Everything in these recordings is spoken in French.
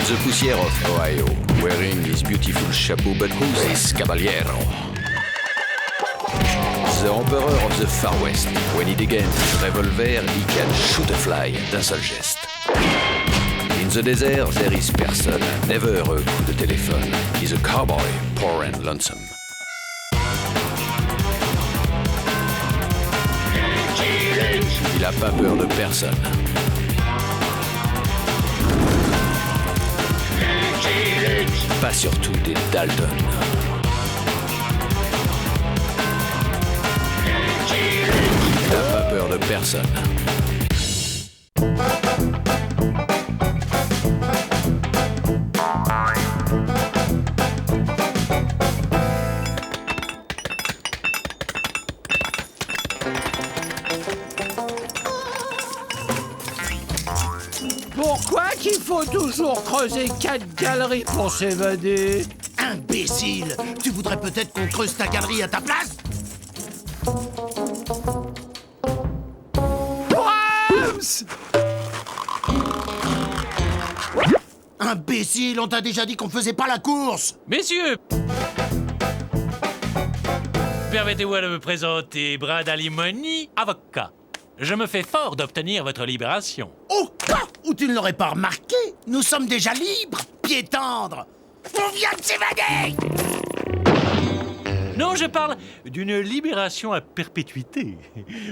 the poussière of Ohio, wearing his beautiful chapeau, but who's this caballero? The emperor of the Far West. When he degains his revolver, he can shoot a fly d'un seul geste. In the desert, there is person, never a coup de téléphone. He's a cowboy, poor and lonesome. Il a pas peur de personne. Pas surtout des Dalton. Il n'a pas peur de personne. Pourquoi qu'il faut toujours creuser 4 galeries pour s'évader? Imbécile! Tu voudrais peut-être qu'on creuse ta galerie à ta place? Brahms! Imbécile, on t'a déjà dit qu'on faisait pas la course! Messieurs, permettez-moi de me présenter Brad Alimony, avocat. Je me fais fort d'obtenir votre libération. Au cas où tu ne l'aurais pas remarqué, nous sommes déjà libres, pieds tendres! On vient de s'évader! Non, je parle d'une libération à perpétuité.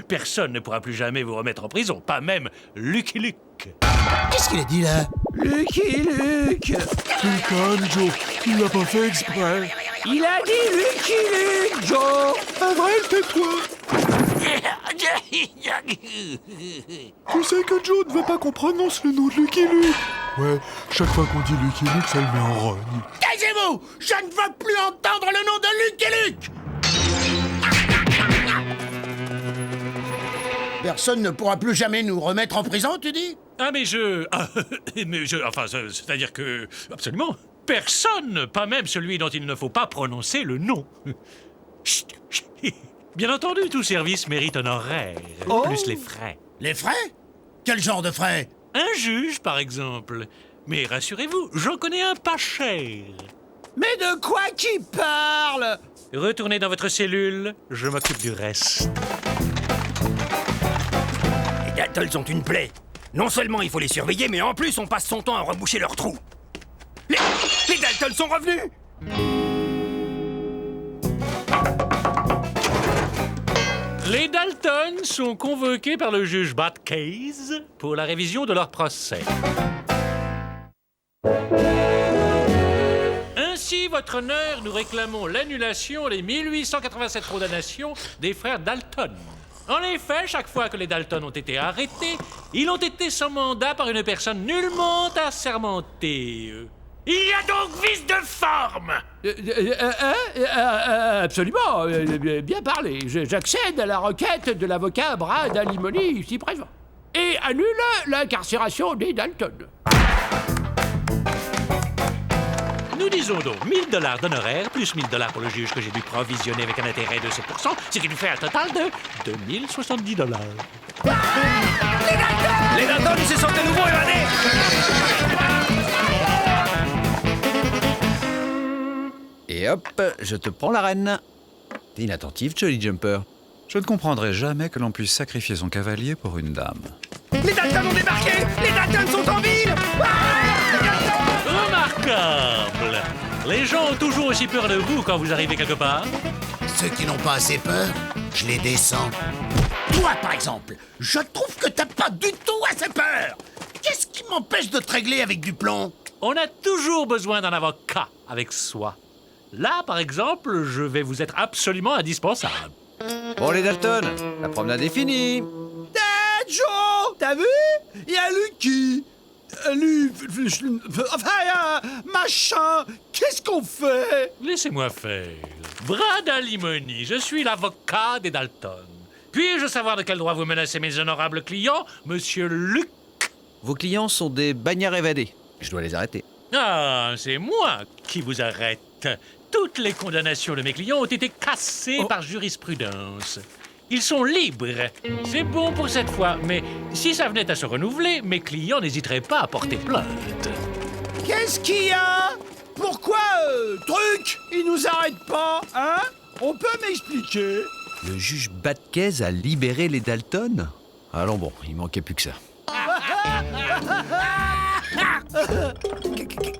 Personne ne pourra plus jamais vous remettre en prison, pas même Lucky Luke. Qu'est-ce qu'il a dit là? Lucky Luke! Tu le calmes, Joe. Il l'a pas fait exprès. Il a dit Lucky Luke, Joe! Avril, tais-toi. Tu sais que Joe ne veut pas qu'on prononce le nom de Lucky Luke. Ouais, chaque fois qu'on dit Lucky Luke, ça le met en rogne. Taisez-vous! Je ne veux plus entendre le nom de Lucky Luke! Personne ne pourra plus jamais nous remettre en prison, tu dis? Ah, c'est-à-dire que... Absolument. Personne, pas même celui dont il ne faut pas prononcer le nom. Chut, chut. Bien entendu, tout service mérite honoraire, plus les frais. Les frais? Quel genre de frais? Un juge, par exemple. Mais rassurez-vous, j'en connais un pas cher. Mais de quoi qu'il parle? Retournez dans votre cellule, je m'occupe du reste. Les Daltons sont une plaie. Non seulement il faut les surveiller, mais en plus on passe son temps à reboucher leurs trous. Les Daltons sont revenus! Les Dalton sont convoqués par le juge Batcase pour la révision de leur procès. Ainsi, votre honneur, nous réclamons l'annulation des 1887 condamnations des frères Dalton. En effet, chaque fois que les Dalton ont été arrêtés, ils ont été sans mandat par une personne nullement assermentée. Il y a donc vice de forme! Absolument, bien parlé. J'accède à la requête de l'avocat Brad Alimony, ici présent. Et annule l'incarcération des Dalton. Nous disons donc $1000 d'honoraires plus $1000 pour le juge que j'ai dû provisionner avec un intérêt de 7%, ce qui nous fait un total de $2070. Les Daltons se sont de nouveau évadés! Et hop, je te prends la reine. T'es inattentif, Jolly Jumper. Je ne comprendrai jamais que l'on puisse sacrifier son cavalier pour une dame. Les Daltons ont débarqué! Les Daltons sont en ville! Remarquable! Les gens ont toujours aussi peur de vous quand vous arrivez quelque part. Ceux qui n'ont pas assez peur, je les descends. Toi, par exemple, je trouve que t'as pas du tout assez peur. Qu'est-ce qui m'empêche de te régler avec du plomb? On a toujours besoin d'un avocat avec soi. Là, par exemple, je vais vous être absolument indispensable. Bon, les Dalton, la promenade est finie. Joe! T'as vu? Il y a Lucky. Machin. Qu'est-ce qu'on fait? Laissez-moi faire. Brad Alimony, je suis l'avocat des Dalton. Puis-je savoir de quel droit vous menacez mes honorables clients, Monsieur Luke? Vos clients sont des bagnards évadés. Je dois les arrêter. Ah, c'est moi qui vous arrête. Toutes les condamnations de mes clients ont été cassées par jurisprudence. Ils sont libres. C'est bon pour cette fois, mais si ça venait à se renouveler, mes clients n'hésiteraient pas à porter plainte. Qu'est-ce qu'il y a? Pourquoi, truc? Il nous arrête pas, hein? On peut m'expliquer? Le juge Batkez a libéré les Dalton? Allons bon, il manquait plus que ça.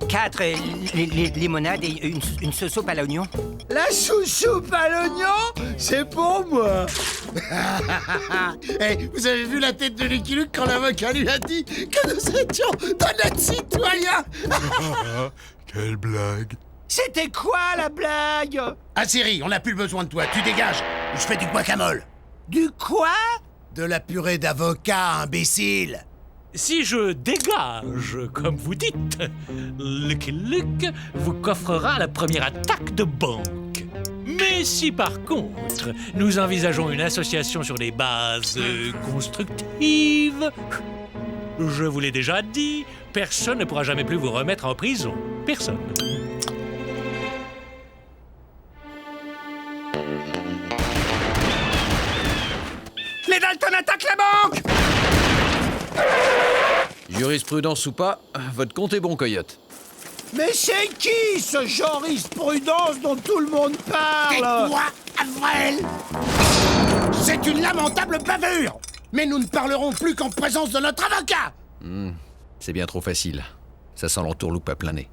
4 limonades et une soupe à l'oignon. La soupe à l'oignon, c'est pour moi. Hey, vous avez vu la tête de Lucky Luke quand l'avocat lui a dit que nous étions d'honnêtes citoyens? Quelle blague. C'était quoi la blague? Ah Siri, on n'a plus besoin de toi, tu dégages. Je fais du guacamole. Du quoi? De la purée d'avocat, imbécile. Si je dégage, comme vous dites, Lucky Luke vous coffrera la première attaque de banque. Mais si par contre, nous envisageons une association sur des bases constructives, je vous l'ai déjà dit, personne ne pourra jamais plus vous remettre en prison. Personne. Les Dalton attaquent la banque! Jurisprudence ou pas, votre compte est bon, Coyote. Mais c'est qui ce jurisprudence dont tout le monde parle? Tais-toi, Avril. C'est une lamentable bavure. Mais nous ne parlerons plus qu'en présence de notre avocat. C'est bien trop facile. Ça sent l'entourloupe à plein nez.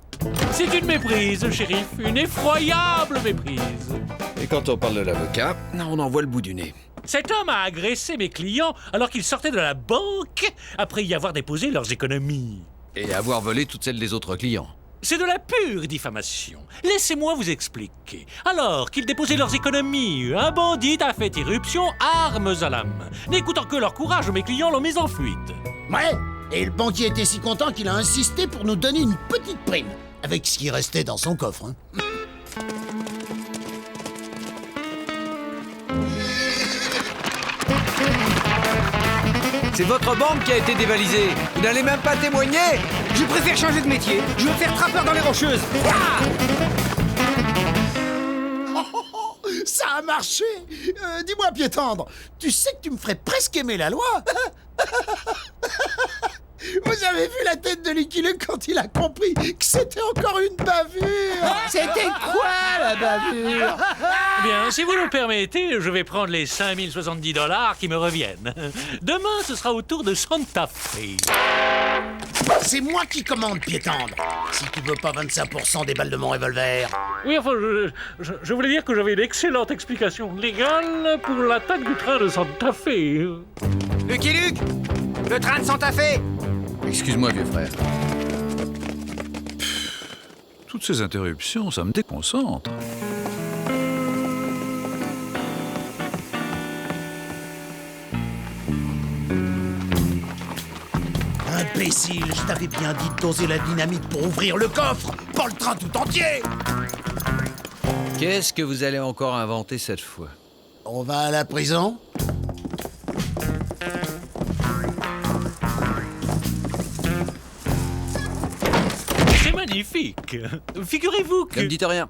C'est une méprise, shérif, une effroyable méprise. Et quand on parle de l'avocat, on en voit le bout du nez. Cet homme a agressé mes clients alors qu'ils sortaient de la banque après y avoir déposé leurs économies. Et avoir volé toutes celles des autres clients. C'est de la pure diffamation. Laissez-moi vous expliquer. Alors qu'ils déposaient leurs économies, un bandit a fait irruption, armes à la main. N'écoutant que leur courage, mes clients l'ont mis en fuite. Ouais, et le banquier était si content qu'il a insisté pour nous donner une petite prime. Avec ce qui restait dans son coffre. Hein. C'est votre banque qui a été dévalisée. Vous n'allez même pas témoigner. Je préfère changer de métier. Je veux faire trappeur dans les Rocheuses. Ah! Ça a marché. Dis-moi, pied tendre, tu sais que tu me ferais presque aimer la loi. Vous avez vu la tête de Lucky Luke quand il a compris que c'était encore une bavure? C'était quoi la bavure? Eh bien, si vous le permettez, je vais prendre les 5070 $ qui me reviennent. Demain, ce sera au tour de Santa Fe. C'est moi qui commande, pied tendre. Si tu veux pas 25% des balles de mon revolver. Oui, enfin, je voulais dire que j'avais une excellente explication légale pour l'attaque du train de Santa Fe. Lucky Luke, le train de Santa Fe. Excuse-moi, vieux frère. Toutes ces interruptions, ça me déconcentre. Imbécile, je t'avais bien dit de doser la dynamite pour ouvrir le coffre, pas le train tout entier. Qu'est-ce que vous allez encore inventer cette fois? On va à la prison? C'est magnifique. Figurez-vous que... Ne me dites rien.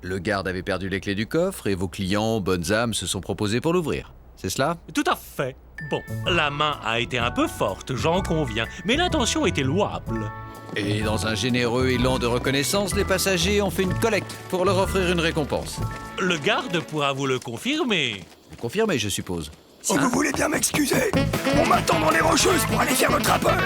Le garde avait perdu les clés du coffre et vos clients, bonnes âmes, se sont proposés pour l'ouvrir. C'est cela? Tout à fait. Bon, la main a été un peu forte, j'en conviens, mais l'intention était louable. Et dans un généreux élan de reconnaissance, les passagers ont fait une collecte pour leur offrir une récompense. Le garde pourra vous le confirmer. Vous confirmez, je suppose. Si vous voulez bien m'excuser, on m'attend dans les Rocheuses pour aller faire le trappeur.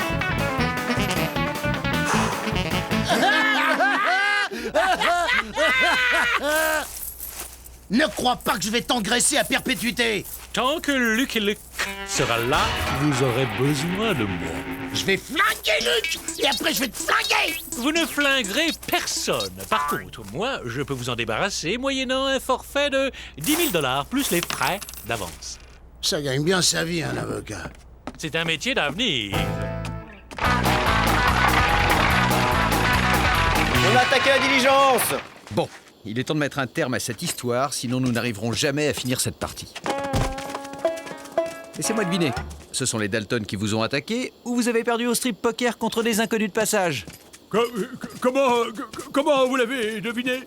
Ne crois pas que je vais t'engraisser à perpétuité. Tant que Lucky Luke sera là, vous aurez besoin de moi. Je vais flinguer Luke, et après je vais te flinguer. Vous ne flinguerez personne. Par contre, moi, je peux vous en débarrasser moyennant un forfait de 10 000 $ plus les frais d'avance. Ça gagne bien sa vie, un avocat. C'est un métier d'avenir. On a attaqué la diligence. Bon, il est temps de mettre un terme à cette histoire, sinon nous n'arriverons jamais à finir cette partie. Laissez-moi deviner. Ce sont les Dalton qui vous ont attaqué ou vous avez perdu au strip poker contre des inconnus de passage? Comment vous l'avez deviné?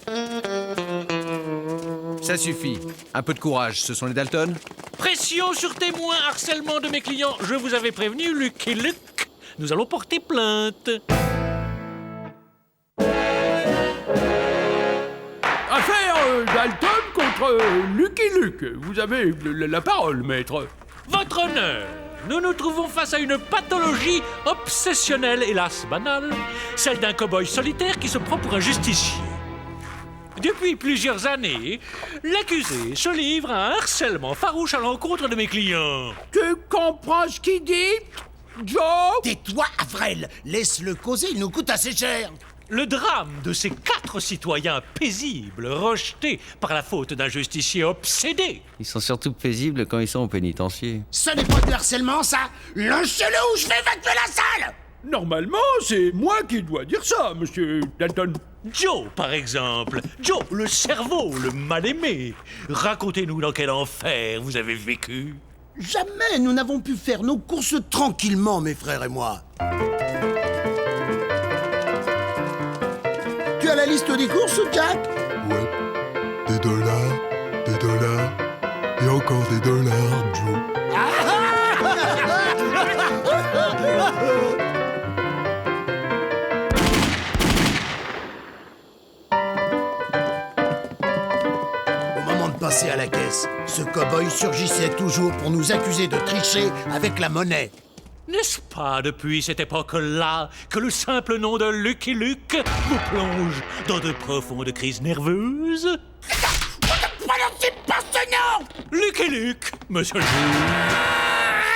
Ça suffit. Un peu de courage, ce sont les Dalton? Pression sur témoin, harcèlement de mes clients. Je vous avais prévenu, Lucky Luke. Nous allons porter plainte. Dalton contre Lucky Luke. Vous avez la parole, maître. Votre honneur, nous nous trouvons face à une pathologie obsessionnelle, hélas banale, celle d'un cow-boy solitaire qui se prend pour un justicier. Depuis plusieurs années, l'accusé se livre à un harcèlement farouche à l'encontre de mes clients. Tu comprends ce qu'il dit, Joe? Tais-toi, Avril. Laisse-le causer, il nous coûte assez cher. Le drame de ces 4 citoyens paisibles rejetés par la faute d'un justicier obsédé. Ils sont surtout paisibles quand ils sont au pénitencier. Ce n'est pas du harcèlement, ça. Lâchez-le ou je vais évacuer la salle. Normalement, c'est moi qui dois dire ça, monsieur Dalton. Joe, par exemple. Joe, le cerveau, le mal-aimé. Racontez-nous dans quel enfer vous avez vécu. Jamais nous n'avons pu faire nos courses tranquillement, mes frères et moi. Tu as la liste des courses, Jack? Ouais. Des dollars, et encore des dollars, Joe. Au moment de passer à la caisse, ce cow-boy surgissait toujours pour nous accuser de tricher avec la monnaie. N'est-ce pas depuis cette époque-là que le simple nom de Lucky Luke vous plonge dans de profondes crises nerveuses? Prononcez pas ce nom! Lucky Luke, monsieur le juge.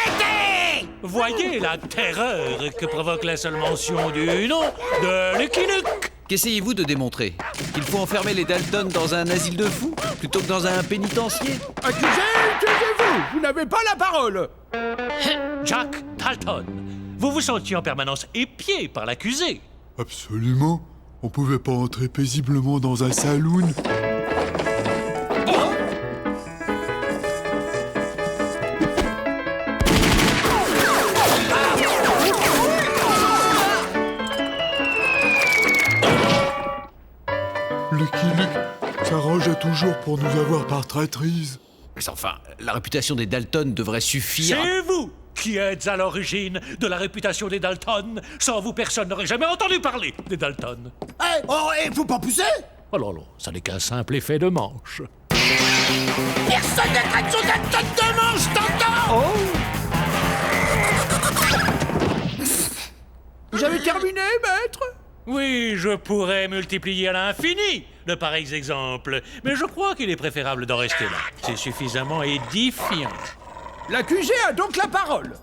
Arrêtez! Voyez la terreur que provoque la seule mention du nom de Lucky Luke. Qu'essayez-vous de démontrer? Qu'il faut enfermer les Dalton dans un asile de fous plutôt que dans un pénitencier? Accusé, taisez-vous! Vous n'avez pas la parole! Jack Dalton, vous vous sentiez en permanence épié par l'accusé. Absolument. On pouvait pas entrer paisiblement dans un saloon. Lucky Luke s'arrange toujours pour nous avoir par traîtrise. Mais enfin, la réputation des Dalton devrait suffire. C'est vous qui êtes à l'origine de la réputation des Dalton. Sans vous, personne n'aurait jamais entendu parler des Dalton. Faut pas pousser! Oh là là, ça n'est qu'un simple effet de manche. Personne ne traite son Dalton de manche, t'entends? Vous avez terminé, maître? Oui, je pourrais multiplier à l'infini de pareils exemples, mais je crois qu'il est préférable d'en rester là. C'est suffisamment édifiant. L'accusé a donc la parole.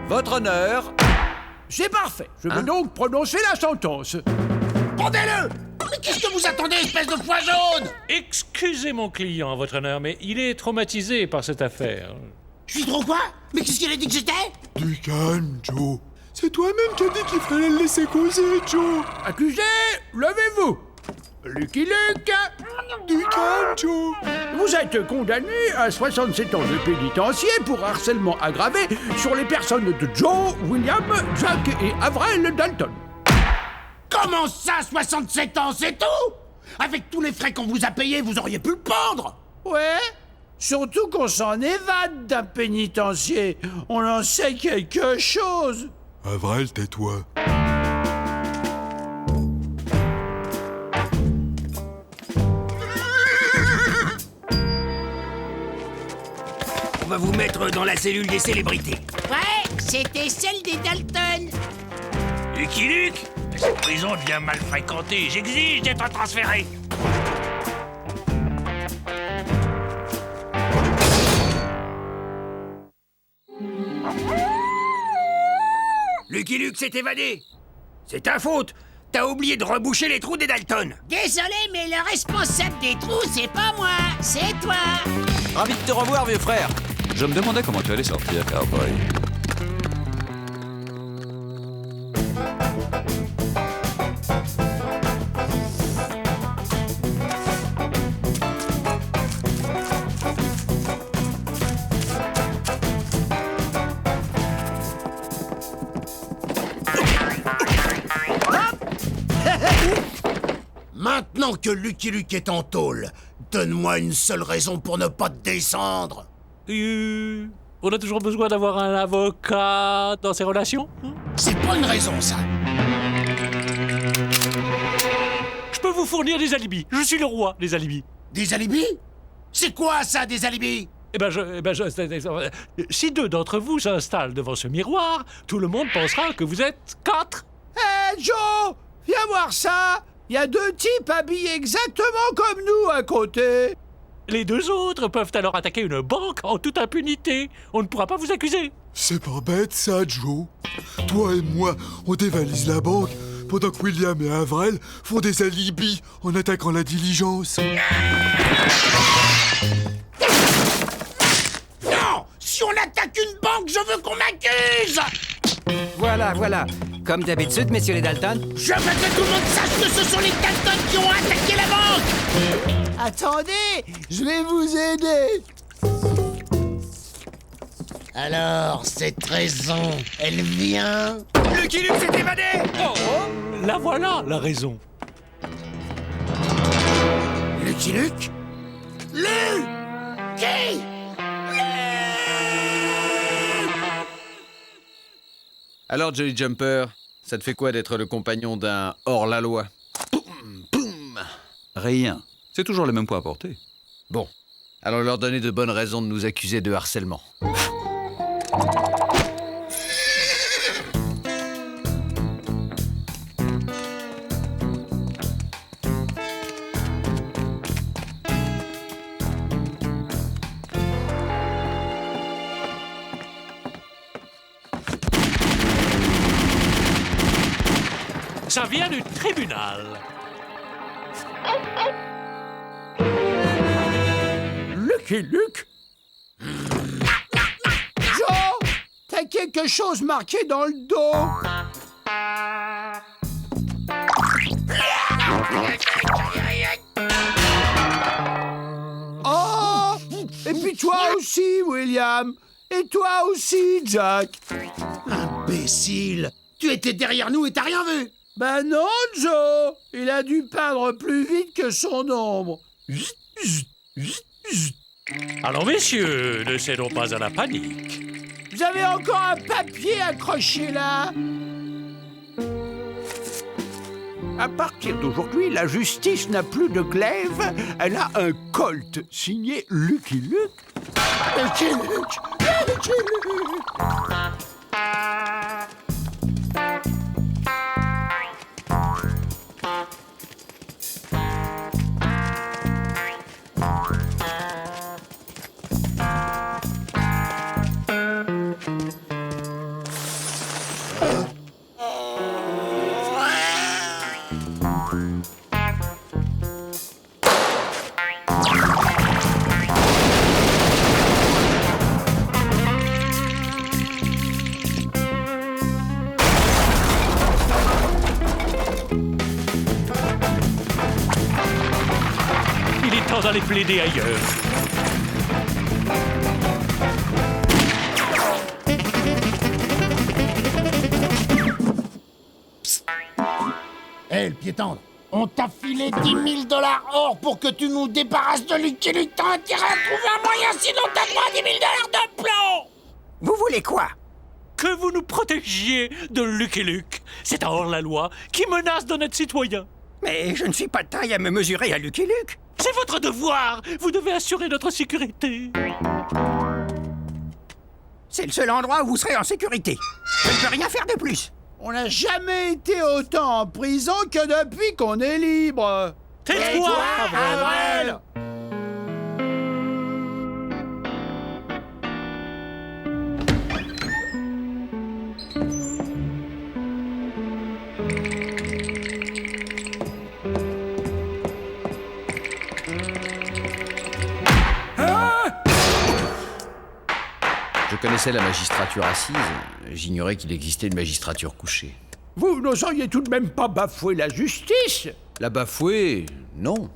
Votre honneur. C'est parfait. Je vais donc prononcer la sentence. Pendez-le! Mais qu'est-ce que vous attendez, espèce de foie jaune? Excusez mon client, votre honneur, mais il est traumatisé par cette affaire. Je suis trop quoi? Mais qu'est-ce qu'il a dit que j'étais? Du calme, Joe. C'est toi-même qui as dit qu'il fallait le laisser causer, Joe. Accusé, levez-vous. Lucky Luke, Du calme, Joe. vous êtes condamné à 67 ans de pénitencier pour harcèlement aggravé sur les personnes de Joe, William, Jack et Avril Dalton. Comment ça, 67 ans, c'est tout? Avec tous les frais qu'on vous a payés, vous auriez pu le pendre! Ouais, surtout qu'on s'en évade d'un pénitencier. On en sait quelque chose. Avril, tais-toi. On va vous mettre dans la cellule des célébrités. Ouais, c'était celle des Dalton. Lucky Luke, cette prison devient mal fréquentée. J'exige d'être transféré. Lucky Luke s'est évadé. C'est ta faute. T'as oublié de reboucher les trous des Dalton. Désolé, mais le responsable des trous, c'est pas moi, c'est toi. Ravi de te revoir, vieux frère. Je me demandais comment tu allais sortir, cowboy. Maintenant que Lucky Luke est en tôle, donne-moi une seule raison pour ne pas te descendre. On a toujours besoin d'avoir un avocat dans ces relations, hein? C'est pas une raison, ça. vous fournir des alibis. Je suis le roi des alibis. Des alibis? C'est quoi ça, des alibis? Si 2 d'entre vous s'installent devant ce miroir, tout le monde pensera que vous êtes 4. Hé, Joe! Viens voir ça! Il y a 2 types habillés exactement comme nous à côté. Les 2 autres peuvent alors attaquer une banque en toute impunité. On ne pourra pas vous accuser. C'est pas bête ça, Joe. Toi et moi, on dévalise la banque pendant que William et Avril font des alibis en attaquant la diligence. Non! Si on attaque une banque, je veux qu'on m'accuse! Voilà. Comme d'habitude, messieurs les Dalton. Je veux que tout le monde sache que ce sont les Dalton qui ont attaqué la banque! Attendez, je vais vous aider. Alors, cette raison, elle vient... Lucky Luke s'est évadé! La voilà, la raison. Lucky Luke? Lucky! Alors, Jolly Jumper, ça te fait quoi d'être le compagnon d'un hors-la-loi? Boum! Rien. C'est toujours le même poids à porter. Bon, alors leur donner de bonnes raisons de nous accuser de harcèlement. Ça vient du tribunal. Lucky Luke? Joe! T'as quelque chose marqué dans le dos? Oh! Et puis toi aussi, William! Et toi aussi, Jack! Imbécile! Tu étais derrière nous et t'as rien vu! Ben non, Joe! Il a dû peindre plus vite que son ombre. Alors, messieurs, ne cédons pas à la panique. Vous avez encore un papier accroché là? À partir d'aujourd'hui, la justice n'a plus de glaive. Elle a un colt signé Lucky Luke. Lucky Luke! Lucky Luke! Il est temps d'aller plaider ailleurs. Hé, le piétendre, on t'a filé 10 000 $ or pour que tu nous débarrasses de Lucky Luke. T'as intérêt à trouver un moyen, sinon t'as droit à 10 000 $ de plomb! Vous voulez quoi? Que vous nous protégiez de Lucky Luke. C'est un hors-la-loi qui menace d'honnêtes citoyens. Mais je ne suis pas de taille à me mesurer à Lucky Luke. C'est votre devoir. Vous devez assurer notre sécurité. C'est le seul endroit où vous serez en sécurité. Je ne peux rien faire de plus. On n'a jamais été autant en prison que depuis qu'on est libre. Tais-toi, Avril! Je connaissais la magistrature assise, j'ignorais qu'il existait une magistrature couchée. Vous n'oseriez tout de même pas bafouer la justice? La bafouer, non.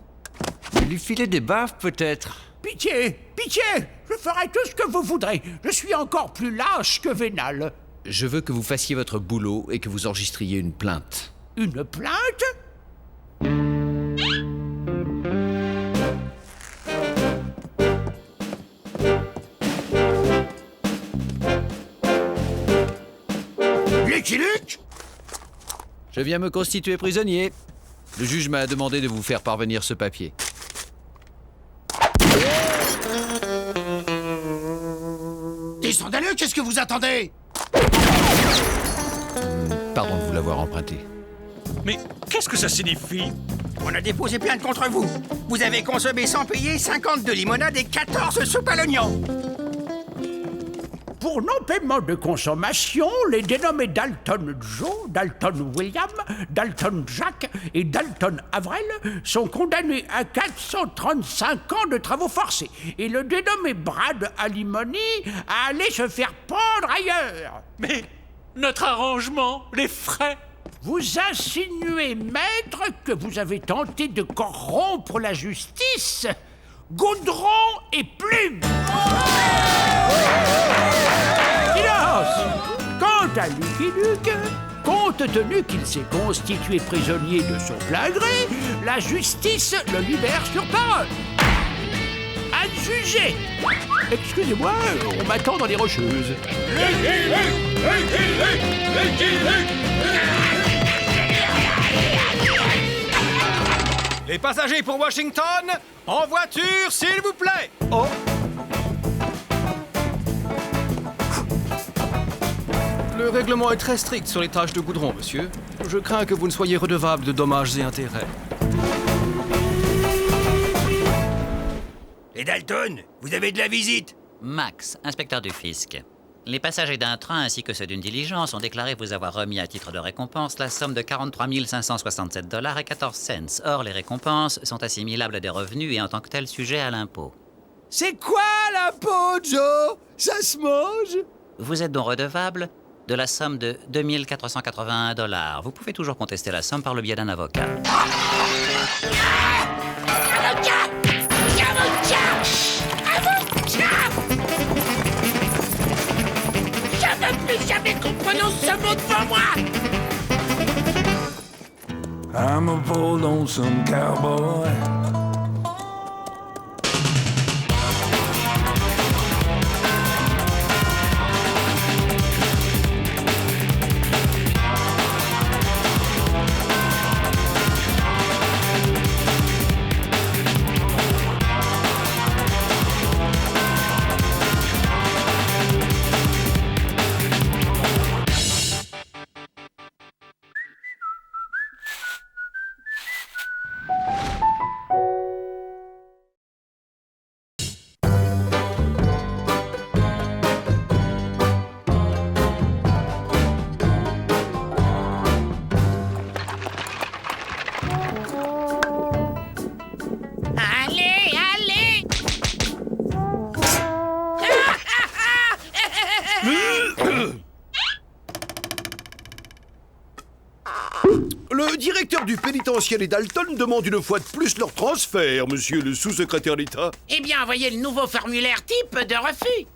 Mais lui filer des baffes, peut-être. Pitié, pitié! Je ferai tout ce que vous voudrez. Je suis encore plus lâche que vénal. Je veux que vous fassiez votre boulot et que vous enregistriez une plainte. Une plainte? Lucky Luke? Je viens me constituer prisonnier. Le juge m'a demandé de vous faire parvenir ce papier. Descendez-le, qu'est-ce que vous attendez? Pardon de vous l'avoir emprunté. Mais qu'est-ce que ça signifie? On a déposé plainte contre vous. Vous avez consommé sans payer 52 limonades et 14 soupes à l'oignon. Pour non-paiement de consommation, les dénommés Dalton Joe, Dalton William, Dalton Jack et Dalton Avril sont condamnés à 435 ans de travaux forcés. Et le dénommé Brad Alimony à aller se faire pendre ailleurs. Mais notre arrangement, les frais. Vous insinuez, maître, que vous avez tenté de corrompre la justice? Goudron et plume! Silence! Quant à Lucky Luke, compte tenu qu'il s'est constitué prisonnier de son plein gré, la justice le libère sur parole. Adjugé! Excusez-moi, on m'attend dans les Rocheuses. Les passagers pour Washington, en voiture, s'il vous plaît. Oh. Le règlement est très strict sur les tâches de goudron, monsieur. Je crains que vous ne soyez redevable de dommages et intérêts. Et Dalton, vous avez de la visite? Max, inspecteur du fisc. Les passagers d'un train ainsi que ceux d'une diligence ont déclaré vous avoir remis à titre de récompense la somme de 43 567 $ et 14 cents. Or, les récompenses sont assimilables à des revenus et en tant que telles sujets à l'impôt. C'est quoi l'impôt, Joe? Ça se mange? Vous êtes donc redevable de la somme de 2 481 $. Vous pouvez toujours contester la somme par le biais d'un avocat. Jamais qu'on prononce ce mot devant moi! I'm a bold lonesome cowboy. Le directeur du pénitentiaire et Dalton demande une fois de plus leur transfert, monsieur le sous-secrétaire d'État. Eh bien, envoyez le nouveau formulaire type de refus.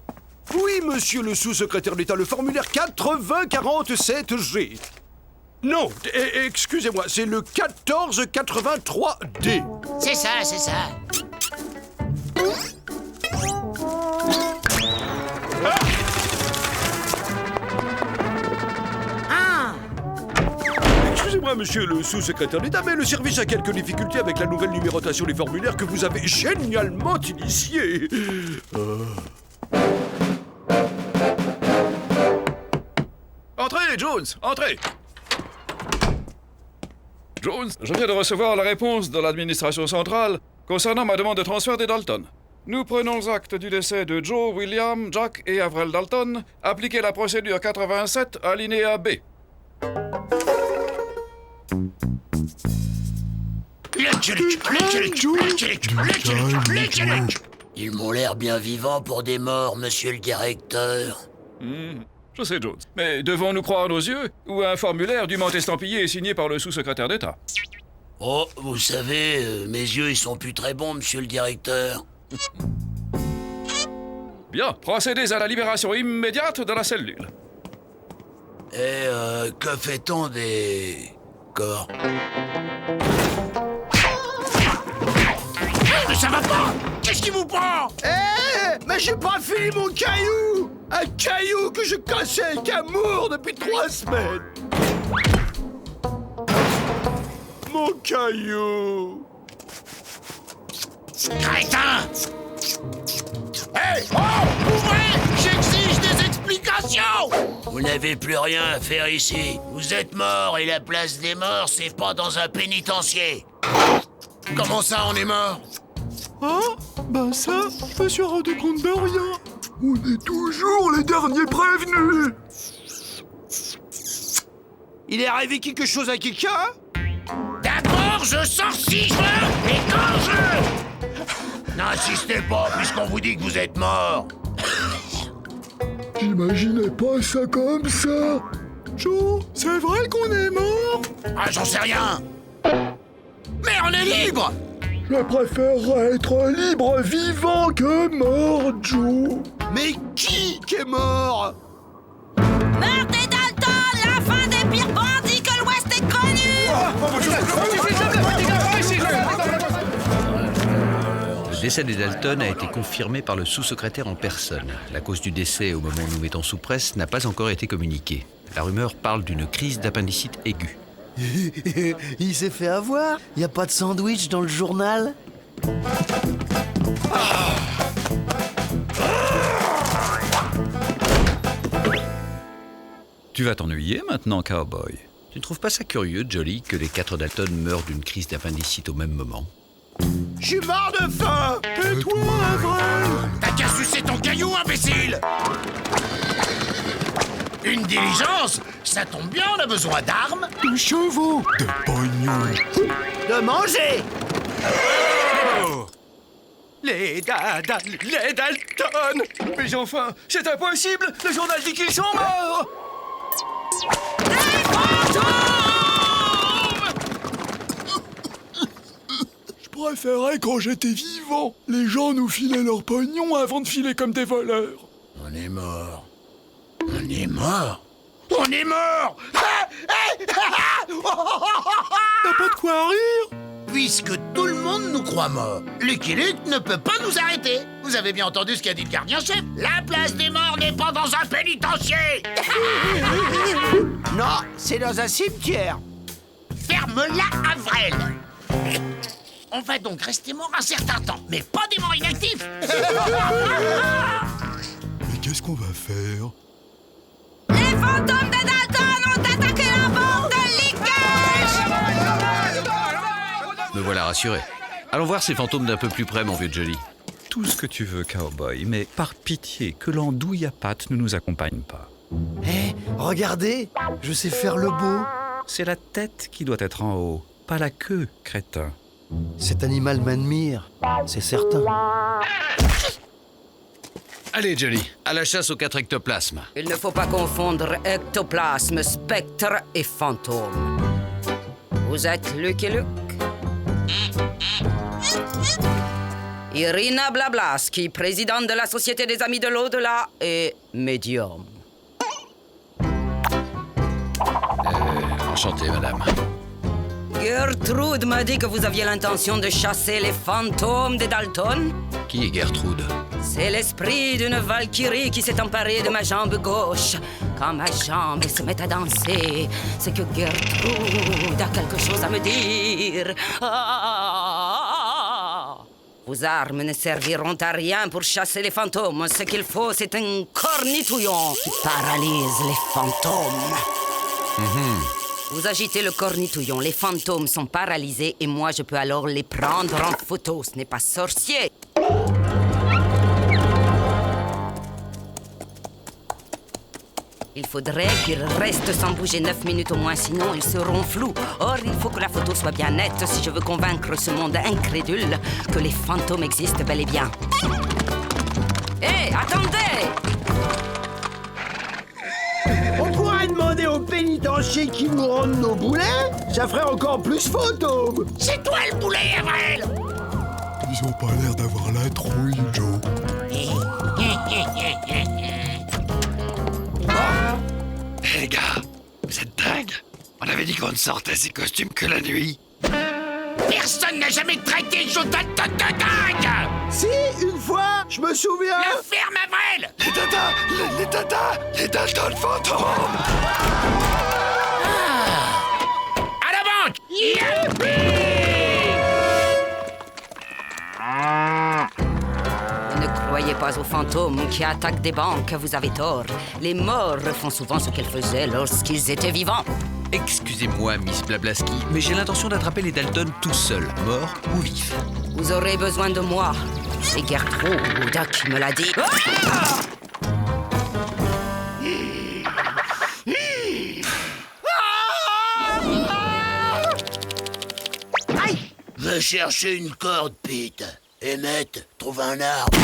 Oui, monsieur le sous-secrétaire d'État, le formulaire 8047G. Non, excusez-moi, c'est le 1483D. C'est ça, c'est ça. Excusez-moi, monsieur le sous-secrétaire d'État, mais le service a quelques difficultés avec la nouvelle numérotation des formulaires que vous avez génialement initiée. Entrez, Jones, entrez. Jones, je viens de recevoir la réponse de l'administration centrale concernant ma demande de transfert des Dalton. Nous prenons acte du décès de Joe, William, Jack et Avril Dalton. Appliquez la procédure 87, alinéa B. Ils m'ont l'air bien vivants pour des morts, monsieur le directeur. Je sais, Jones. Mais devons-nous croire nos yeux ou un formulaire dûment estampillé et signé par le sous-secrétaire d'État? Oh, vous savez, mes yeux, ils sont plus très bons, monsieur le directeur. Bien, procédez à la libération immédiate de la cellule. Et que fait-on des corps? Mais ça va pas! Qu'est-ce qui vous prend? Mais j'ai pas fini mon caillou! Un caillou que je cassais avec amour depuis 3 semaines! Mon caillou! Crétin! Hey! Oh! Ouvrez! J'exige des explications! Vous n'avez plus rien à faire ici. Vous êtes mort et la place des morts, c'est pas dans un pénitencier. Comment ça, on est mort? Ah, ben ça, je me suis rendu compte de rien. On est toujours les derniers prévenus. Il est arrivé quelque chose à quelqu'un? D'accord, je sors si je veux et quand je veux. N'insistez pas puisqu'on vous dit que vous êtes mort. J'imaginais pas ça comme ça. Joe, c'est vrai qu'on est mort? Ah, j'en sais rien. Mais on est libre. Je préférerais être libre vivant que mort, Joe. Mais qui est mort? Meurtre des Dalton, la fin des pires bandits que l'Ouest ait connus! Le décès des Dalton a été confirmé par le sous-secrétaire en personne. La cause du décès au moment où nous mettons sous presse n'a pas encore été communiquée. La rumeur parle d'une crise d'appendicite aiguë. Il s'est fait avoir? Y a pas de sandwich dans le journal? Tu vas t'ennuyer maintenant, cowboy. Tu ne trouves pas ça curieux, Jolly, que les 4 Dalton meurent d'une crise d'appendicite au même moment? Je suis mort de faim! Et toi, Avril? T'as qu'à sucer ton caillou, imbécile! Une diligence? Ça tombe bien, on a besoin d'armes. De chevaux, de pognon, De manger! Les Dalton! Mais enfin, c'est impossible! Le journal dit qu'ils sont morts! Je préférais quand j'étais vivant. Les gens nous filaient leur pognon avant de filer comme des voleurs. On est mort. On est mort. On est mort. T'as pas de quoi rire? Puisque tout le monde nous croit morts, Lucky Luke ne peut pas nous arrêter. Vous avez bien entendu ce qu'a dit le gardien-chef? La place des morts n'est pas dans un pénitencier. Non, c'est dans un cimetière. Ferme-la, Avril. On va donc rester mort un certain temps, mais pas des morts inactifs. Mais qu'est-ce qu'on va faire? Les fantômes des Dalton ont attaqué la banque de Lickage! Me voilà rassuré. Allons voir ces fantômes d'un peu plus près, mon vieux Jolly. Tout ce que tu veux, cowboy, mais par pitié, que l'andouille à pattes ne nous accompagne pas. Hé, regardez, je sais faire le beau. C'est la tête qui doit être en haut, pas la queue, crétin. Cet animal m'admire, c'est certain. Allez, Jolly, à la chasse aux 4 ectoplasmes. Il ne faut pas confondre ectoplasme, spectre et fantôme. Vous êtes Lucky Luke? Irina Blablaski, présidente de la Société des Amis de l'Au-delà et médium. Enchanté, madame. Gertrude m'a dit que vous aviez l'intention de chasser les fantômes des Dalton. Qui est Gertrude? C'est l'esprit d'une valkyrie qui s'est emparée de ma jambe gauche. Quand ma jambe se met à danser, c'est que Gertrude a quelque chose à me dire. Vos armes ne serviront à rien pour chasser les fantômes. Ce qu'il faut, c'est un cornitouillon qui paralyse les fantômes. Vous agitez le cornitouillon, les fantômes sont paralysés et moi je peux alors les prendre en photo. Ce n'est pas sorcier. Il faudrait qu'ils restent sans bouger 9 minutes au moins, sinon ils seront flous. Or, il faut que la photo soit bien nette si je veux convaincre ce monde incrédule que les fantômes existent bel et bien. Hé, attendez! On pourrait demander au pénitencier qui nous rende nos boulets. Ça ferait encore plus fantôme. C'est toi le boulet, Avril. Ils ont pas l'air d'avoir la trouille, Joe. Les gars, vous êtes dingues? On avait dit qu'on ne sortait ces costumes que la nuit. Personne n'a jamais traité Joe Dalton de dingue. Si, une fois, je me souviens. La ferme, Avril. Les Dalton fantômes. À la banque. Youpi! croyez pas aux fantômes qui attaquent des banques, vous avez tort. Les morts font souvent ce qu'ils faisaient lorsqu'ils étaient vivants. Excusez-moi, Miss Blablaski, mais j'ai l'intention d'attraper les Dalton tout seul, morts ou vifs. Vous aurez besoin de moi. C'est Gertrude qui me l'a dit. Je vais chercher une corde, Pete. Emmett, trouve un arbre.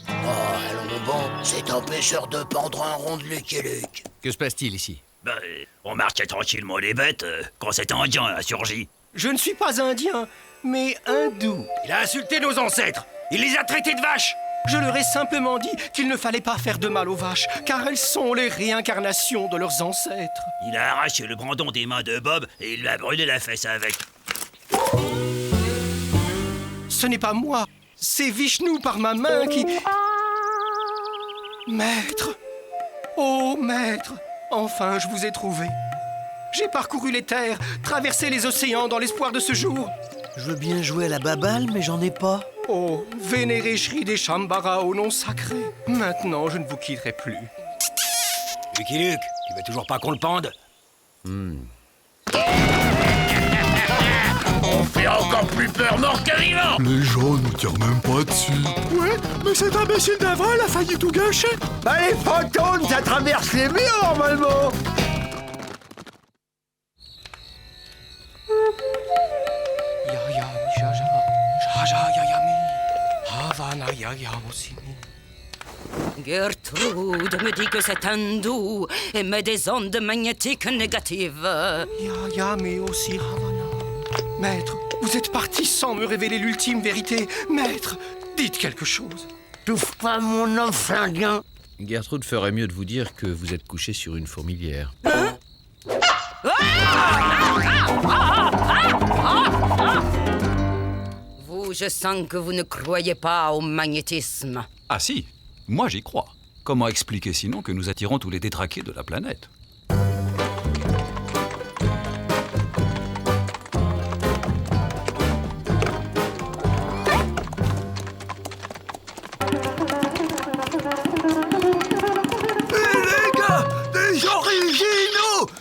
Oh, allons bon, c'est empêcheur de pendre un rond de Lucky Luke. Que se passe-t-il ici? On marchait tranquillement les bêtes quand cet Indien a surgi. Je ne suis pas indien, mais hindou. Il a insulté nos ancêtres. Il les a traités de vaches. Je leur ai simplement dit qu'il ne fallait pas faire de mal aux vaches, car elles sont les réincarnations de leurs ancêtres. Il a arraché le brandon des mains de Bob et il lui a brûlé la fesse avec. Ce n'est pas moi, c'est Vishnu par ma main qui... Maître! Oh, maître! Enfin, je vous ai trouvé. J'ai parcouru les terres, traversé les océans dans l'espoir de ce jour. Je veux bien jouer à la baballe, mais j'en ai pas. Oh, vénéré Shri Deshambhara au nom sacré. Maintenant, je ne vous quitterai plus. Lucky Luke, tu veux toujours pas qu'on le pende? On fait encore plus peur mort que vivant. Les gens nous tirent même pas dessus. Ouais, mais cet imbécile d'Avril a failli tout gâcher. Bah les fantômes, ça traverse les murs normalement. Gertrude me dit que c'est hindou émet des ondes magnétiques négatives. Mais aussi Ravana. Maître, vous êtes parti sans me révéler l'ultime vérité. Maître, dites quelque chose. Touche pas mon offre, indien. Gertrude ferait mieux de vous dire que vous êtes couché sur une fourmilière. Vous, je sens que vous ne croyez pas au magnétisme. Ah si, moi j'y crois. Comment expliquer sinon que nous attirons tous les détraqués de la planète?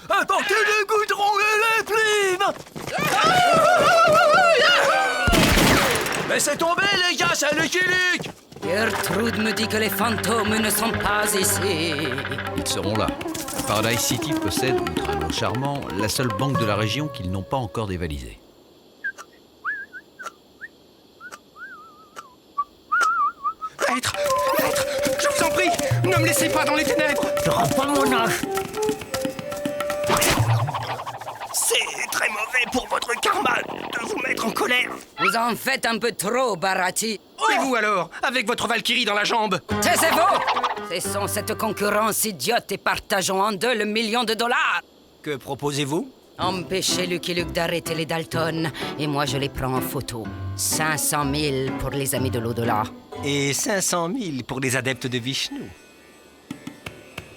Apportez le goudron et les plumes. Laissez tomber les gars, c'est Lucky Luke. Gertrude me dit que les fantômes ne sont pas ici. Ils seront là. Paradise City possède, outre un mot charmant, la seule banque de la région qu'ils n'ont pas encore dévalisée. Maître, je vous en prie, ne me laissez pas dans les ténèbres. Je rends pas mon âge. C'est très mauvais pour votre karma de vous mettre en colère. Vous en faites un peu trop, Barati. Et vous alors, avec votre Valkyrie dans la jambe? Taisez-vous! Cessons cette concurrence idiote et partageons en deux le $1 million. Que proposez-vous? Empêchez Lucky Luke d'arrêter les Dalton, et moi je les prends en photo. 500 000 pour les amis de l'au-delà. Et 500 000 pour les adeptes de Vishnu.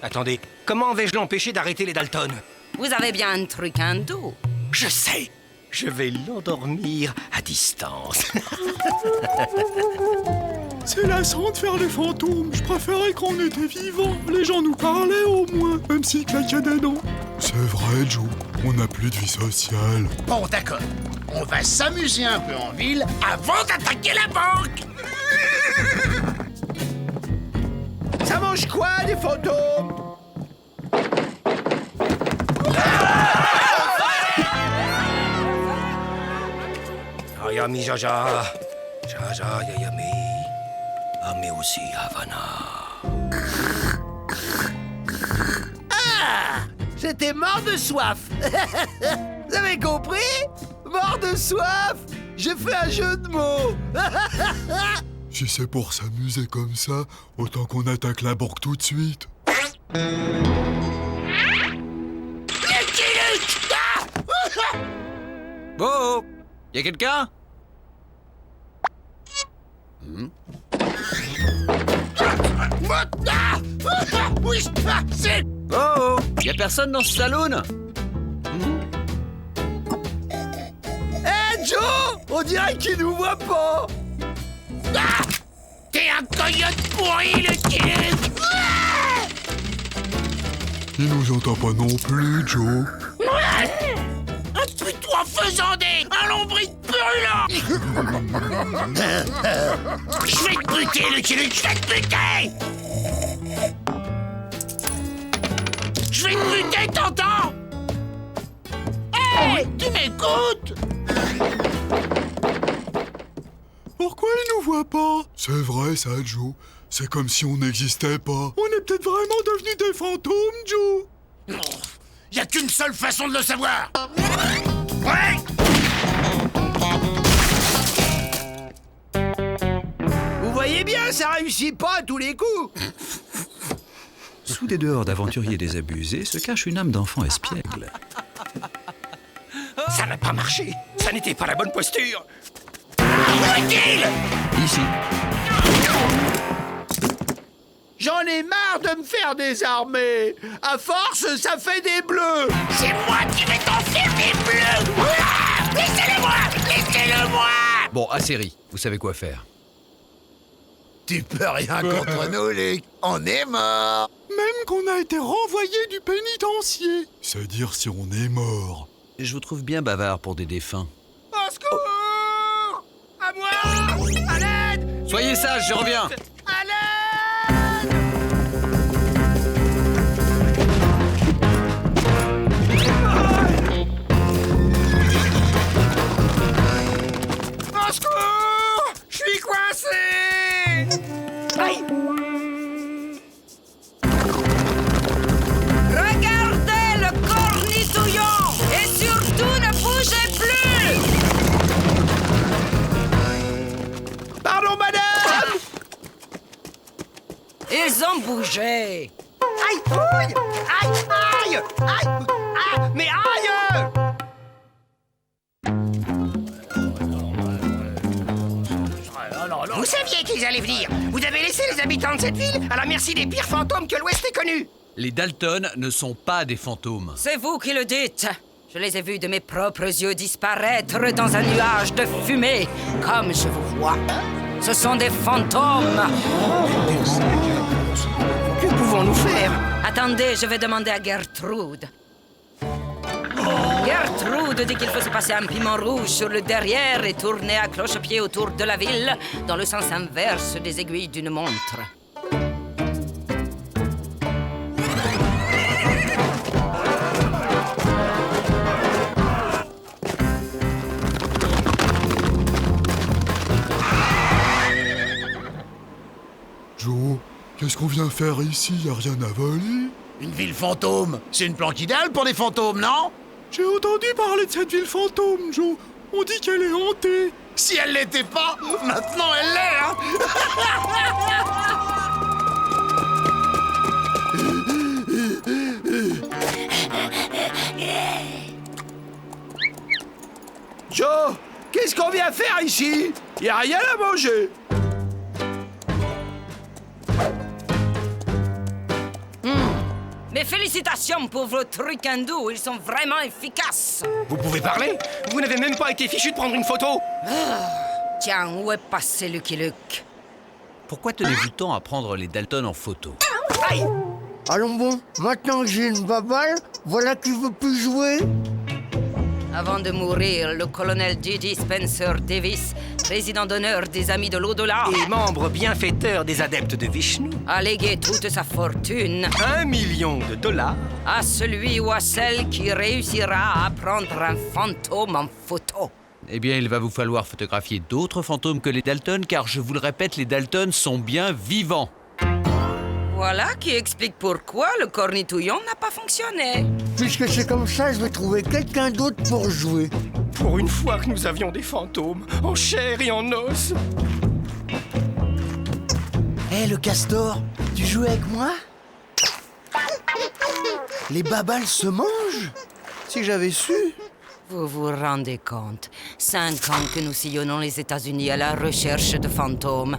Attendez, comment vais-je l'empêcher d'arrêter les Dalton? Vous avez bien un truc hindou. Je sais. Je vais l'endormir à distance. C'est lassant de faire les fantômes. Je préférais qu'on était vivants. Les gens nous parlaient au moins, même s'ils claquaient des dents. C'est vrai, Joe. On n'a plus de vie sociale. Bon, d'accord. On va s'amuser un peu en ville avant d'attaquer la banque. Ça mange quoi, des fantômes? Ayami Jaja, Jaja Yayami, Ami aussi Havana. Ah! J'étais mort de soif. Vous avez compris? Mort de soif. J'ai fait un jeu de mots. Si c'est pour s'amuser comme ça, autant qu'on attaque la banque tout de suite. Oh, y a quelqu'un? Oh, y a personne dans ce saloon? Joe! On dirait qu'il nous voit pas. T'es un coyote pourri, Lucky Luke! Il nous entend pas non plus, Joe. Un putois faisandé! Un lombric brûlant! Je vais te buter, Lucky Luke! Je vais te buter! Je vais te buter, t'entends? Hey! Tu m'écoutes? Pourquoi il nous voit pas? C'est vrai ça, Joe. C'est comme si on n'existait pas. On est peut-être vraiment devenus des fantômes, Joe. Y a qu'une seule façon de le savoir. Ouais! Vous voyez bien, ça réussit pas à tous les coups. Sous des dehors d'aventuriers désabusés se cache une âme d'enfant espiègle. Ça n'a pas marché. Ça n'était pas la bonne posture. Où est-il? Ici. J'en ai marre de me faire désarmer. À force, ça fait des bleus. C'est moi qui vais t'en faire des bleus. Ah! Laissez-le-moi! Laissez-le-moi! Bon, assez ri. Vous savez quoi faire. Tu peux rien contre nous, Luke. On est mort. Même qu'on a été renvoyé du pénitencier. C'est dire si on est mort. Je vous trouve bien bavard pour des défunts. Au secours! À moi! À l'aide! Soyez sages, je reviens. À l'aide! Au secours! Je suis coincé! Aïe! Regardez le cornitouillon! Et surtout ne bougez plus! Pardon, madame. Ils ont bougé. Aïe! Aïe! Aïe! Aïe! Aïe! Ah, mais aïe! Vous saviez qu'ils allaient venir. Vous avez laissé les habitants de cette ville à la merci des pires fantômes que l'Ouest ait connus. Les Dalton ne sont pas des fantômes. C'est vous qui le dites. Je les ai vus de mes propres yeux disparaître dans un nuage de fumée, comme je vous vois. Ce sont des fantômes. Que pouvons-nous faire? Attendez, je vais demander à Gertrude. Gertrude dit qu'il faut se passer un piment rouge sur le derrière et tourner à cloche-pied autour de la ville, dans le sens inverse des aiguilles d'une montre. Joe, qu'est-ce qu'on vient faire ici? Y a rien à voler? Une ville fantôme, c'est une planque idéale pour des fantômes, non? J'ai entendu parler de cette ville fantôme, Joe. On dit qu'elle est hantée. Si elle l'était pas, maintenant elle l'est, hein? Joe, qu'est-ce qu'on vient faire ici? Y a rien à manger. Mes félicitations pour vos trucs hindous, ils sont vraiment efficaces. Vous pouvez parler? Vous n'avez même pas été fichu de prendre une photo. Tiens, où est passé Lucky Luke? Pourquoi tenez-vous tant à prendre les Dalton en photo? Aïe! Allons bon, maintenant que j'ai une baballe, voilà qui veut plus jouer. Avant de mourir, le colonel J.G. Spencer Davis, président d'honneur des Amis de l'Au-delà, Et membre bienfaiteur des adeptes de Vishnu. a légué toute sa fortune $1 million à celui ou à celle qui réussira à prendre un fantôme en photo. Eh bien, il va vous falloir photographier d'autres fantômes que les Dalton, car je vous le répète, les Dalton sont bien vivants. Voilà qui explique pourquoi le cornitouillon n'a pas fonctionné. Puisque c'est comme ça, je vais trouver quelqu'un d'autre pour jouer. Pour une fois que nous avions des fantômes, en chair et en os. Hé, le castor, tu joues avec moi? Les babales se mangent? Si j'avais su. Vous vous rendez compte, 5 ans que nous sillonnons les États-Unis à la recherche de fantômes.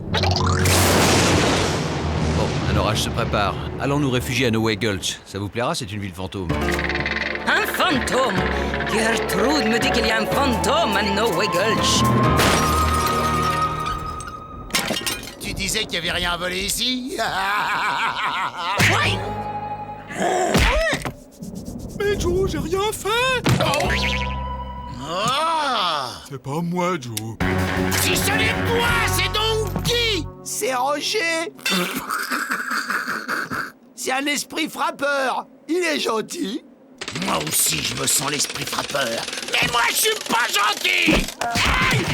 Bon, un orage se prépare. Allons nous réfugier à Noway Gulch. Ça vous plaira, c'est une ville fantôme. Un fantôme! Gertrude me dit qu'il y a un fantôme à Noway Gulch. Tu dis disais qu'il n'y avait rien à voler ici. Mais Joe, j'ai rien fait. Oh. C'est pas moi, Joe. Si ce n'est moi, c'est donc qui? C'est Roger. C'est un esprit frappeur. Il est gentil. Moi aussi, je me sens l'esprit frappeur. Mais moi, je suis pas gentil. Aïe!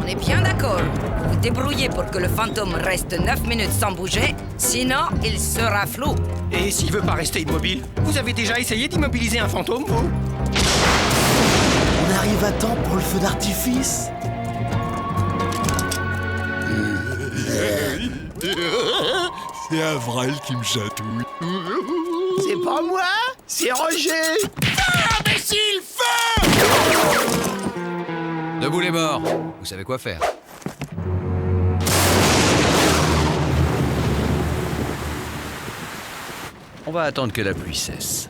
On est bien d'accord. Vous vous débrouillez pour que le fantôme reste 9 minutes sans bouger, sinon il sera flou. Et s'il veut pas rester immobile? Vous avez déjà essayé d'immobiliser un fantôme, vous? On arrive à temps pour le feu d'artifice. C'est Avril qui me chatouille. C'est pas moi, c'est Roger. Imbécile, feu! Debout les morts. Vous savez quoi faire. On va attendre que la pluie cesse.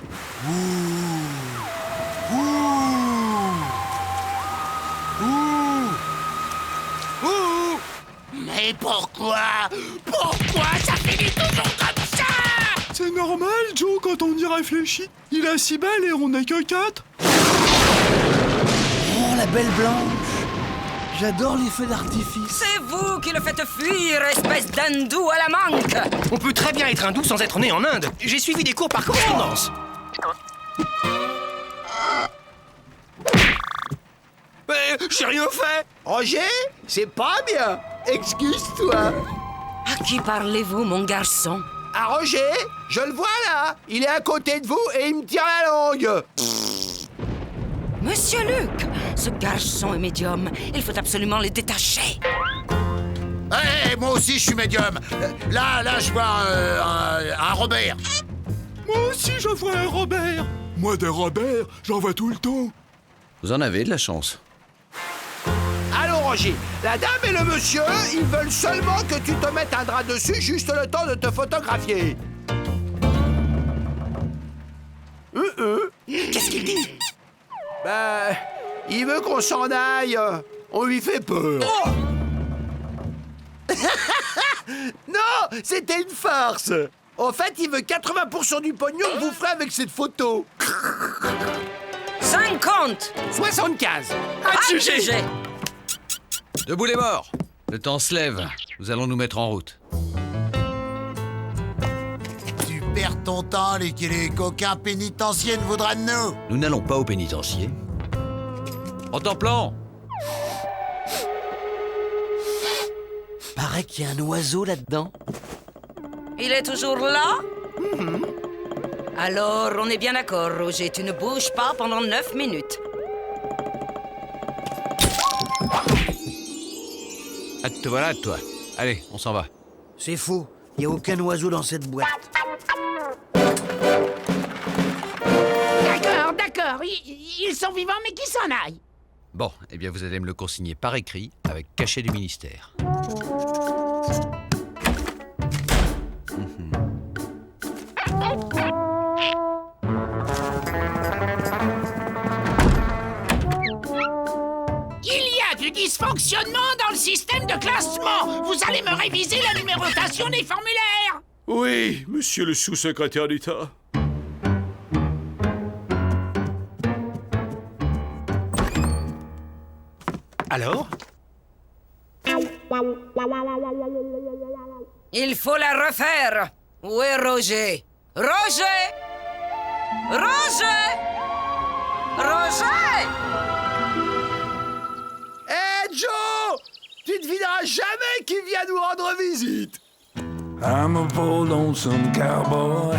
Mais pourquoi? Pourquoi ça finit toujours comme ça? C'est normal, Joe, quand on y réfléchit. Il a 6 balles et on n'est que 4. Oh, la belle blanche. J'adore les feux d'artifice. C'est vous qui le faites fuir, espèce d'hindou à la manque. On peut très bien être hindou sans être né en Inde. J'ai suivi des cours par correspondance. Mais j'ai rien fait. Roger, c'est pas bien. Excuse-toi. À qui parlez-vous, mon garçon? À Roger, je le vois là. Il est à côté de vous et il me tire la langue. Monsieur Luc, ce garçon est médium. Il faut absolument le détacher. Hé, moi aussi, je suis médium. Là, je vois un Robert. Moi aussi, je vois un Robert. Moi, des Robert, j'en vois tout le temps. Vous en avez de la chance. Allô Roger, la dame et le monsieur, ils veulent seulement que tu te mettes un drap dessus juste le temps de te photographier. Qu'est-ce qu'il dit? Ben, il veut qu'on s'en aille. On lui fait peur. Oh! Non, c'était une farce. En fait, il veut 80% du pognon que vous ferez avec cette photo. 50. 75. Adjugé. Debout les morts. Le temps se lève. Nous allons nous mettre en route. Tu perds ton temps, les coquins pénitentiaires voudraient de nous. Nous n'allons pas au pénitencier. En temps plan. Paraît qu'il y a un oiseau là-dedans. Il est toujours là? Alors, on est bien d'accord, Roger. Tu ne bouges pas pendant 9 minutes. Ah, te voilà, toi. Allez, on s'en va. C'est faux. Il n'y a aucun oiseau dans cette boîte. D'accord. Ils sont vivants, mais qu'ils s'en aillent. Bon, eh bien, vous allez me le consigner par écrit avec cachet du ministère. Il y a du dysfonctionnement dans le système de classement. Vous allez me réviser la numérotation des formulaires. Oui, monsieur le sous-secrétaire d'État. Alors? Il faut la refaire. Où est Roger? Roger! Hé, Joe! Tu devineras jamais qui vient nous rendre visite. I'm a bold lonesome cowboy.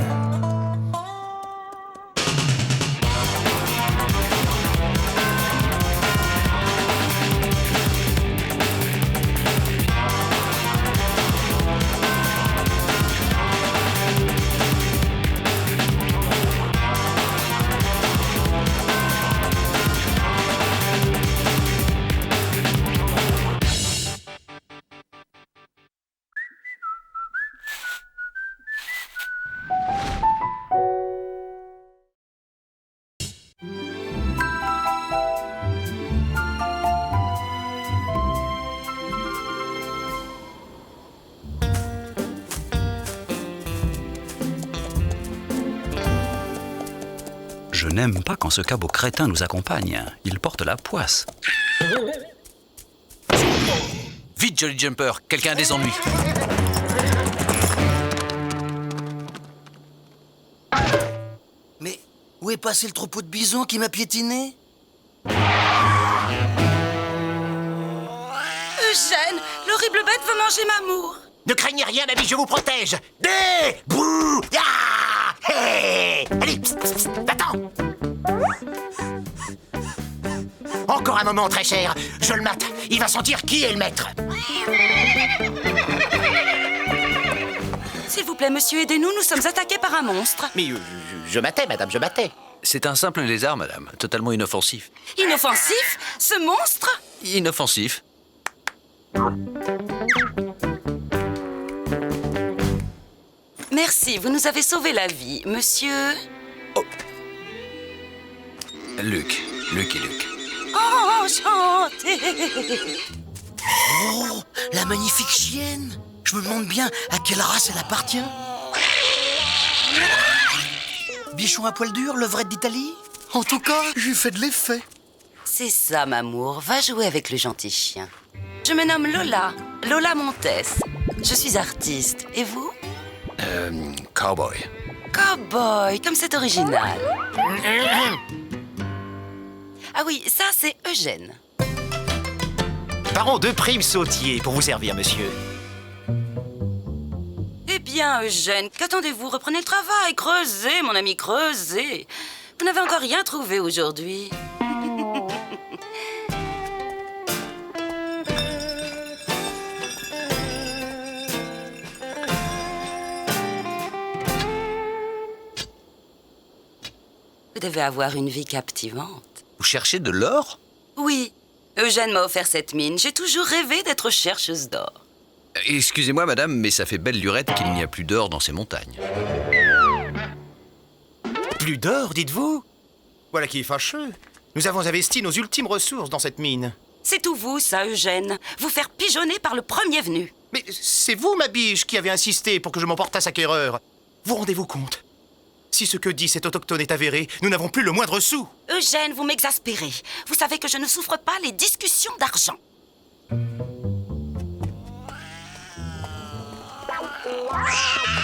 n'aime pas quand ce cabot crétin nous accompagne. Il porte la poisse. Vite, Jolly Jumper, quelqu'un a des ennuis. Mais où est passé le troupeau de bisons qui m'a piétiné? Eugène, l'horrible bête veut manger Mamour. Ne craignez rien, ami, je vous protège. Des bouh ya hey. Allez, psst, psst, psst, va-t'en. Encore un moment, très cher. Je le mate. Il va sentir qui est le maître. S'il vous plaît, monsieur, aidez-nous. Nous sommes attaqués par un monstre. Mais je matais, madame, je matais. C'est un simple lézard, madame. Totalement inoffensif. Inoffensif? Ce monstre? Inoffensif. Merci, vous nous avez sauvé la vie, monsieur... Luc et Luc. Enchanté. Oh, la magnifique chienne! Je me demande bien à quelle race elle appartient. Bichon à poil dur, levrette d'Italie? En tout cas, j'ai fait de l'effet. C'est ça, Mamour. Va jouer avec le gentil chien. Je me nomme Lola. Lola Montes. Je suis artiste. Et vous? Cowboy. Cowboy, comme c'est original. Ah oui, ça c'est Eugène. Baron de Prime Sautier pour vous servir, monsieur. Eh bien, Eugène, qu'attendez-vous? Reprenez le travail. Creusez, mon ami, creusez. Vous n'avez encore rien trouvé aujourd'hui. Vous devez avoir une vie captivante. Vous cherchez de l'or? Oui. Eugène m'a offert cette mine. J'ai toujours rêvé d'être chercheuse d'or. Excusez-moi, madame, mais ça fait belle lurette qu'il n'y a plus d'or dans ces montagnes. Plus d'or, dites-vous? Voilà qui est fâcheux. Nous avons investi nos ultimes ressources dans cette mine. C'est tout vous, ça, Eugène. Vous faire pigeonner par le premier venu. Mais c'est vous, ma biche, qui avez insisté pour que je m'emportasse acquéreur. Vous rendez-vous compte? Si ce que dit cet autochtone est avéré, nous n'avons plus le moindre sou. Eugène, vous m'exaspérez. Vous savez que je ne souffre pas les discussions d'argent.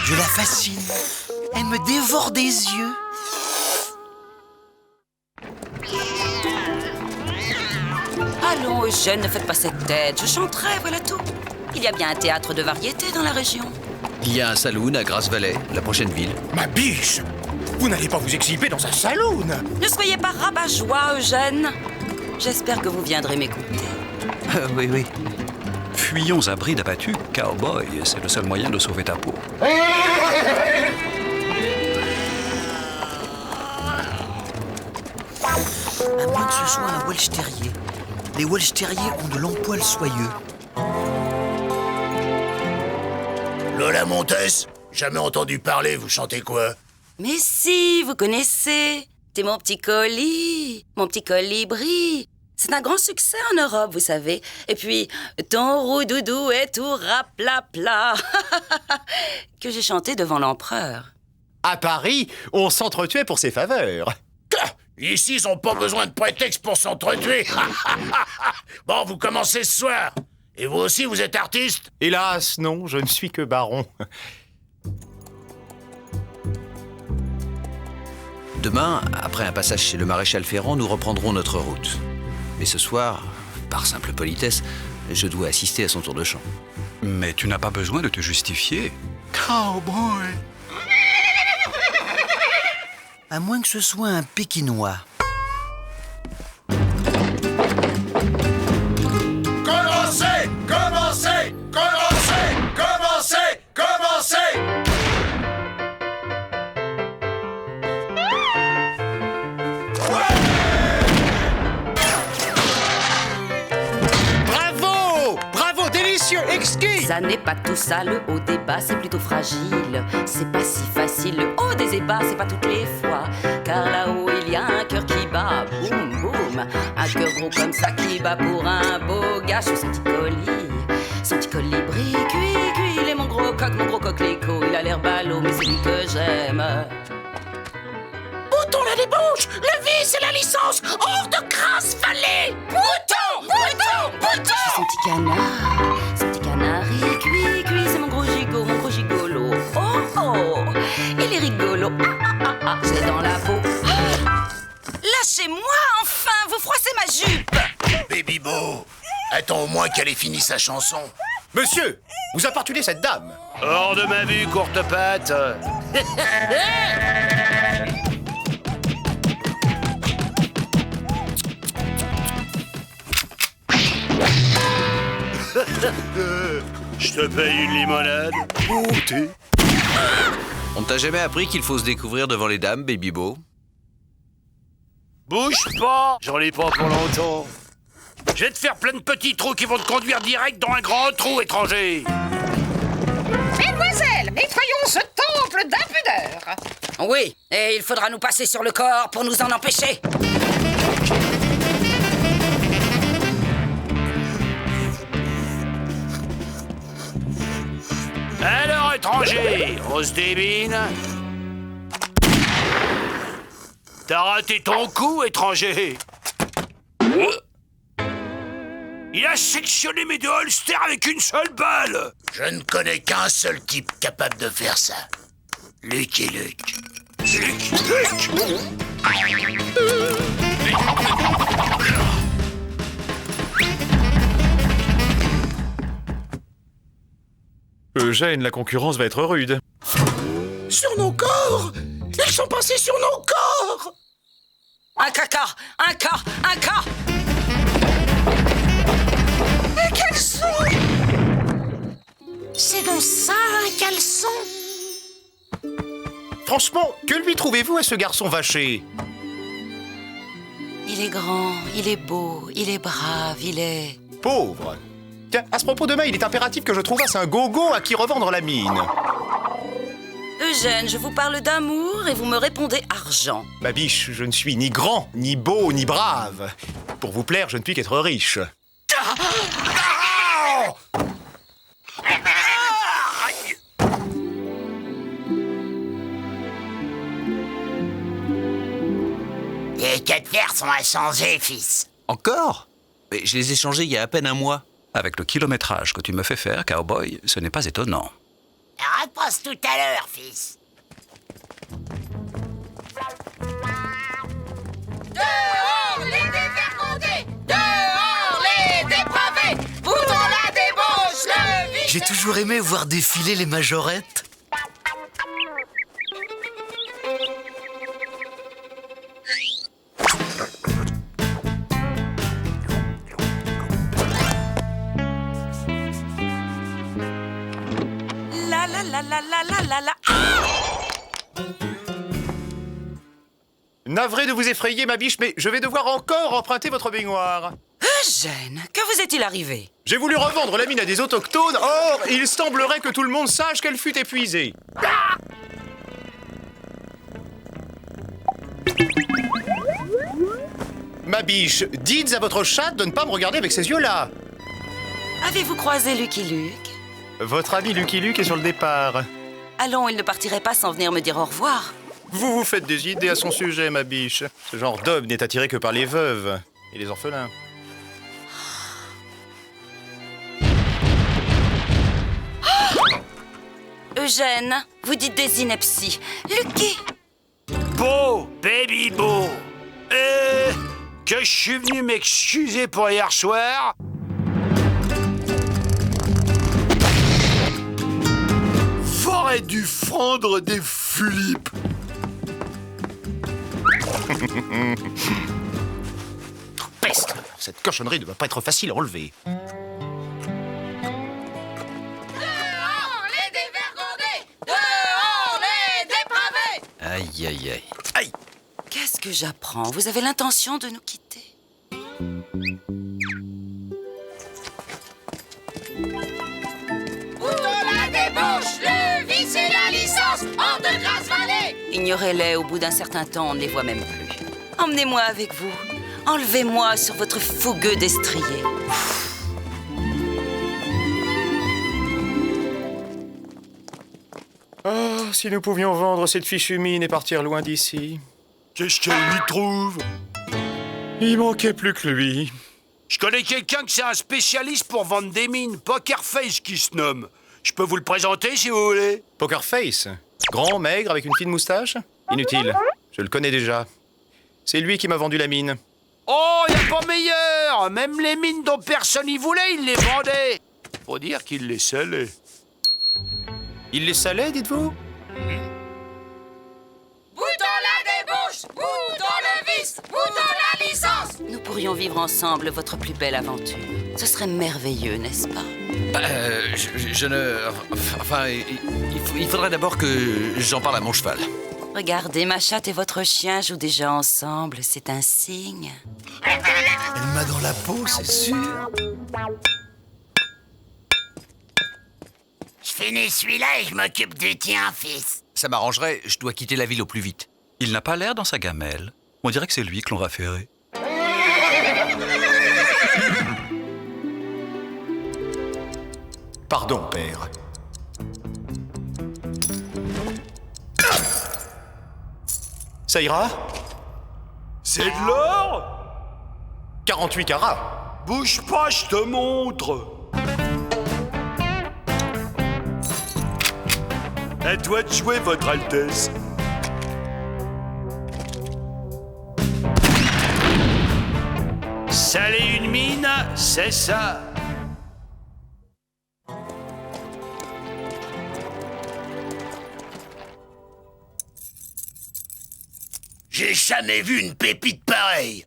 Je la fascine. Elle me dévore des yeux. Allons, Eugène, ne faites pas cette tête. Je chanterai, voilà tout. Il y a bien un théâtre de variété dans la région. Il y a un saloon à Grass Valley, la prochaine ville. Ma biche! Vous n'allez pas vous exhiber dans un saloon! Ne soyez pas rabat-joie, Eugène. J'espère que vous viendrez m'écouter. Oui, oui. Fuyons à bride abattue, cowboy. C'est le seul moyen de sauver ta peau. À moins que ce soit un Welsh Terrier. Les Welsh Terriers ont de longs poils soyeux. Lola Montes? Jamais entendu parler, vous chantez quoi? Mais si, vous connaissez. T'es mon petit colis, mon petit colibri. C'est un grand succès en Europe, vous savez. Et puis, ton roux-doudou est tout raplapla. Que j'ai chanté devant l'empereur. À Paris, on s'entretuait pour ses faveurs. Ici, ils n'ont pas besoin de prétexte pour s'entretuer. Bon, vous commencez ce soir. Et vous aussi, vous êtes artiste? Hélas, non, je ne suis que baron. Demain, après un passage chez le maréchal Ferrand, nous reprendrons notre route. Mais ce soir, par simple politesse, je dois assister à son tour de chant. Mais tu n'as pas besoin de te justifier. Cowboy! À moins que ce soit un Pékinois. Commencez! Commencez! Commencez! Commencez! Commencez! Bravo! Bravo, délicieux, exquis! Ça n'est pas tout ça, le haut des bas, c'est plutôt fragile. C'est pas si facile, le haut des ébats, c'est pas toutes les fois. Car là-haut, il y a un cœur qui bat, boum, boum. Un cœur gros comme ça qui bat pour un beau gars. Son petit colibri, cuit, cuit. Il est mon gros coquelicot. Il a l'air ballot, mais c'est lui que j'aime. Bouton là des bouches, le vice et la licence, hors de Grasse Vallée. Bouton, bouton, bouton. Son petit canard, cuit, c'est mon gros gigolo. Oh, il est rigolo. C'est dans la peau. Lâchez-moi, enfin, vous froissez ma jupe. Baby Beau, attends au moins qu'elle ait fini sa chanson. Monsieur, vous importunez cette dame. Hors de ma vue, courte patte. Je te paye une limonade. Thé. On t'a jamais appris qu'il faut se découvrir devant les dames, Baby Beau? Bouge pas, j'en ai pas pour longtemps. Je vais te faire plein de petits trous qui vont te conduire direct dans un grand trou, étranger. Mesdemoiselles, nettoyons ce temple d'impudeur. Oui, et il faudra nous passer sur le corps pour nous en empêcher. Alors, étranger, on se débine. T'as raté ton coup, étranger. Il a sectionné mes deux holsters avec une seule balle. Je ne connais qu'un seul type capable de faire ça. Lucky Luke. Luke. Eugène, la concurrence va être rude. Sur nos corps. Ils sont passés sur nos corps. Un caca. Un caleçon. C'est donc ça, un caleçon? Franchement, que lui trouvez-vous à ce garçon vaché? Il est grand, il est beau, il est brave, il est... Pauvre. Tiens, à ce propos, demain, il est impératif que je trouvasse un gogo à qui revendre la mine. Eugène, je vous parle d'amour et vous me répondez argent. Ma biche, je ne suis ni grand, ni beau, ni brave. Pour vous plaire, je ne puis qu'être riche. Les 4 fers sont à changer, fils. Encore? Mais je les ai changés il y a à peine un mois. Avec le kilométrage que tu me fais faire, cowboy, ce n'est pas étonnant. Repasse tout à l'heure, fils. Dehors les dévergondés! Dehors les dépravés! Bouton la débauche, le vice... J'ai toujours aimé voir défiler les majorettes. La. Navré de vous effrayer, ma biche, mais je vais devoir encore emprunter votre baignoire. Eugène, que vous est-il arrivé? J'ai voulu revendre la mine à des autochtones, or il semblerait que tout le monde sache qu'elle fut épuisée. Ma biche, dites à votre chatte de ne pas me regarder avec ces yeux-là. Avez-vous croisé Lucky Luke? Votre ami Lucky Luke est sur le départ. Allons, il ne partirait pas sans venir me dire au revoir. Vous vous faites des idées à son sujet, ma biche. Ce genre d'homme n'est attiré que par les veuves et les orphelins. Eugène, vous dites des inepties. Lucky! Beau, baby beau. Que je suis venu m'excuser pour hier soir. J'aurais dû fendre des flips. Peste! Cette cochonnerie ne va pas être facile à enlever. Aïe, aïe, aïe. Aïe! Qu'est-ce que j'apprends? Vous avez l'intention de nous quitter? La débauche, le vice et la licence, hors de Grasse Vallée. Ignorez-les, au bout d'un certain temps, on ne les voit même plus. Emmenez-moi avec vous. Enlevez-moi sur votre fougueux destrier. Oh, si nous pouvions vendre cette fichue mine et partir loin d'ici. Qu'est-ce qu'elle y trouve? Il manquait plus que lui. Je connais quelqu'un qui c'est un spécialiste pour vendre des mines, Pokerface qui se nomme. Je peux vous le présenter si vous voulez. Pokerface? Grand, maigre, avec une fine moustache? Inutile, je le connais déjà. C'est lui qui m'a vendu la mine. Oh, y a pas meilleur! Même les mines dont personne y voulait, il les vendait. Faut dire qu'il les salait. Il les salait, dites-vous? Bouton la débauche, bouton le vice, bouton la licence. Nous pourrions vivre ensemble votre plus belle aventure. Ce serait merveilleux, n'est-ce pas? Je ne... Enfin, il faudrait d'abord que j'en parle à mon cheval. Regardez, ma chatte et votre chien jouent déjà ensemble. C'est un signe. Elle m'a dans la peau, c'est sûr. Je finis celui-là et je m'occupe du tien, fils. Ça m'arrangerait, je dois quitter la ville au plus vite. Il n'a pas l'air dans sa gamelle. On dirait que c'est lui que l'on va ferrer. Pardon, père. Ça ira? C'est de l'or? 48 carats. Bouge pas, je te montre. À toi de jouer, votre Altesse. Saler une mine, c'est ça. J'ai jamais vu une pépite pareille.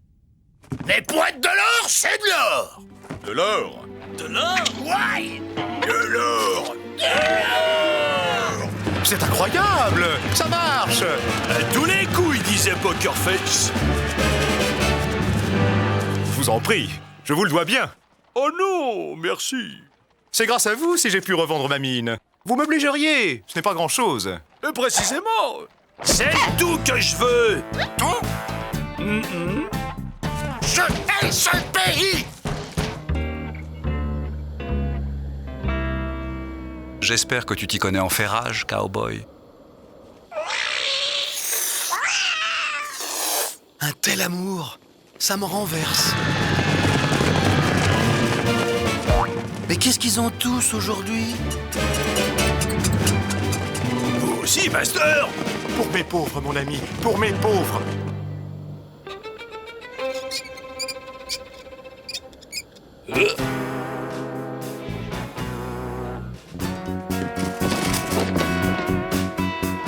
Mais pour être de l'or, c'est de l'or. De l'or? De l'or? Ouais. De l'or. De l'or. C'est incroyable! Ça marche! À tous les coups, il disait Pokerface. Je vous en prie, je vous le dois bien. Oh non, merci. C'est grâce à vous si j'ai pu revendre ma mine. Vous m'obligeriez, ce n'est pas grand-chose. Précisément, c'est tout que je veux. Je hais ce pays. J'espère que tu t'y connais en ferrage, cowboy. Un tel amour, ça me renverse. Mais qu'est-ce qu'ils ont tous aujourd'hui? Vous aussi, Master? Pour mes pauvres, mon ami, pour mes pauvres.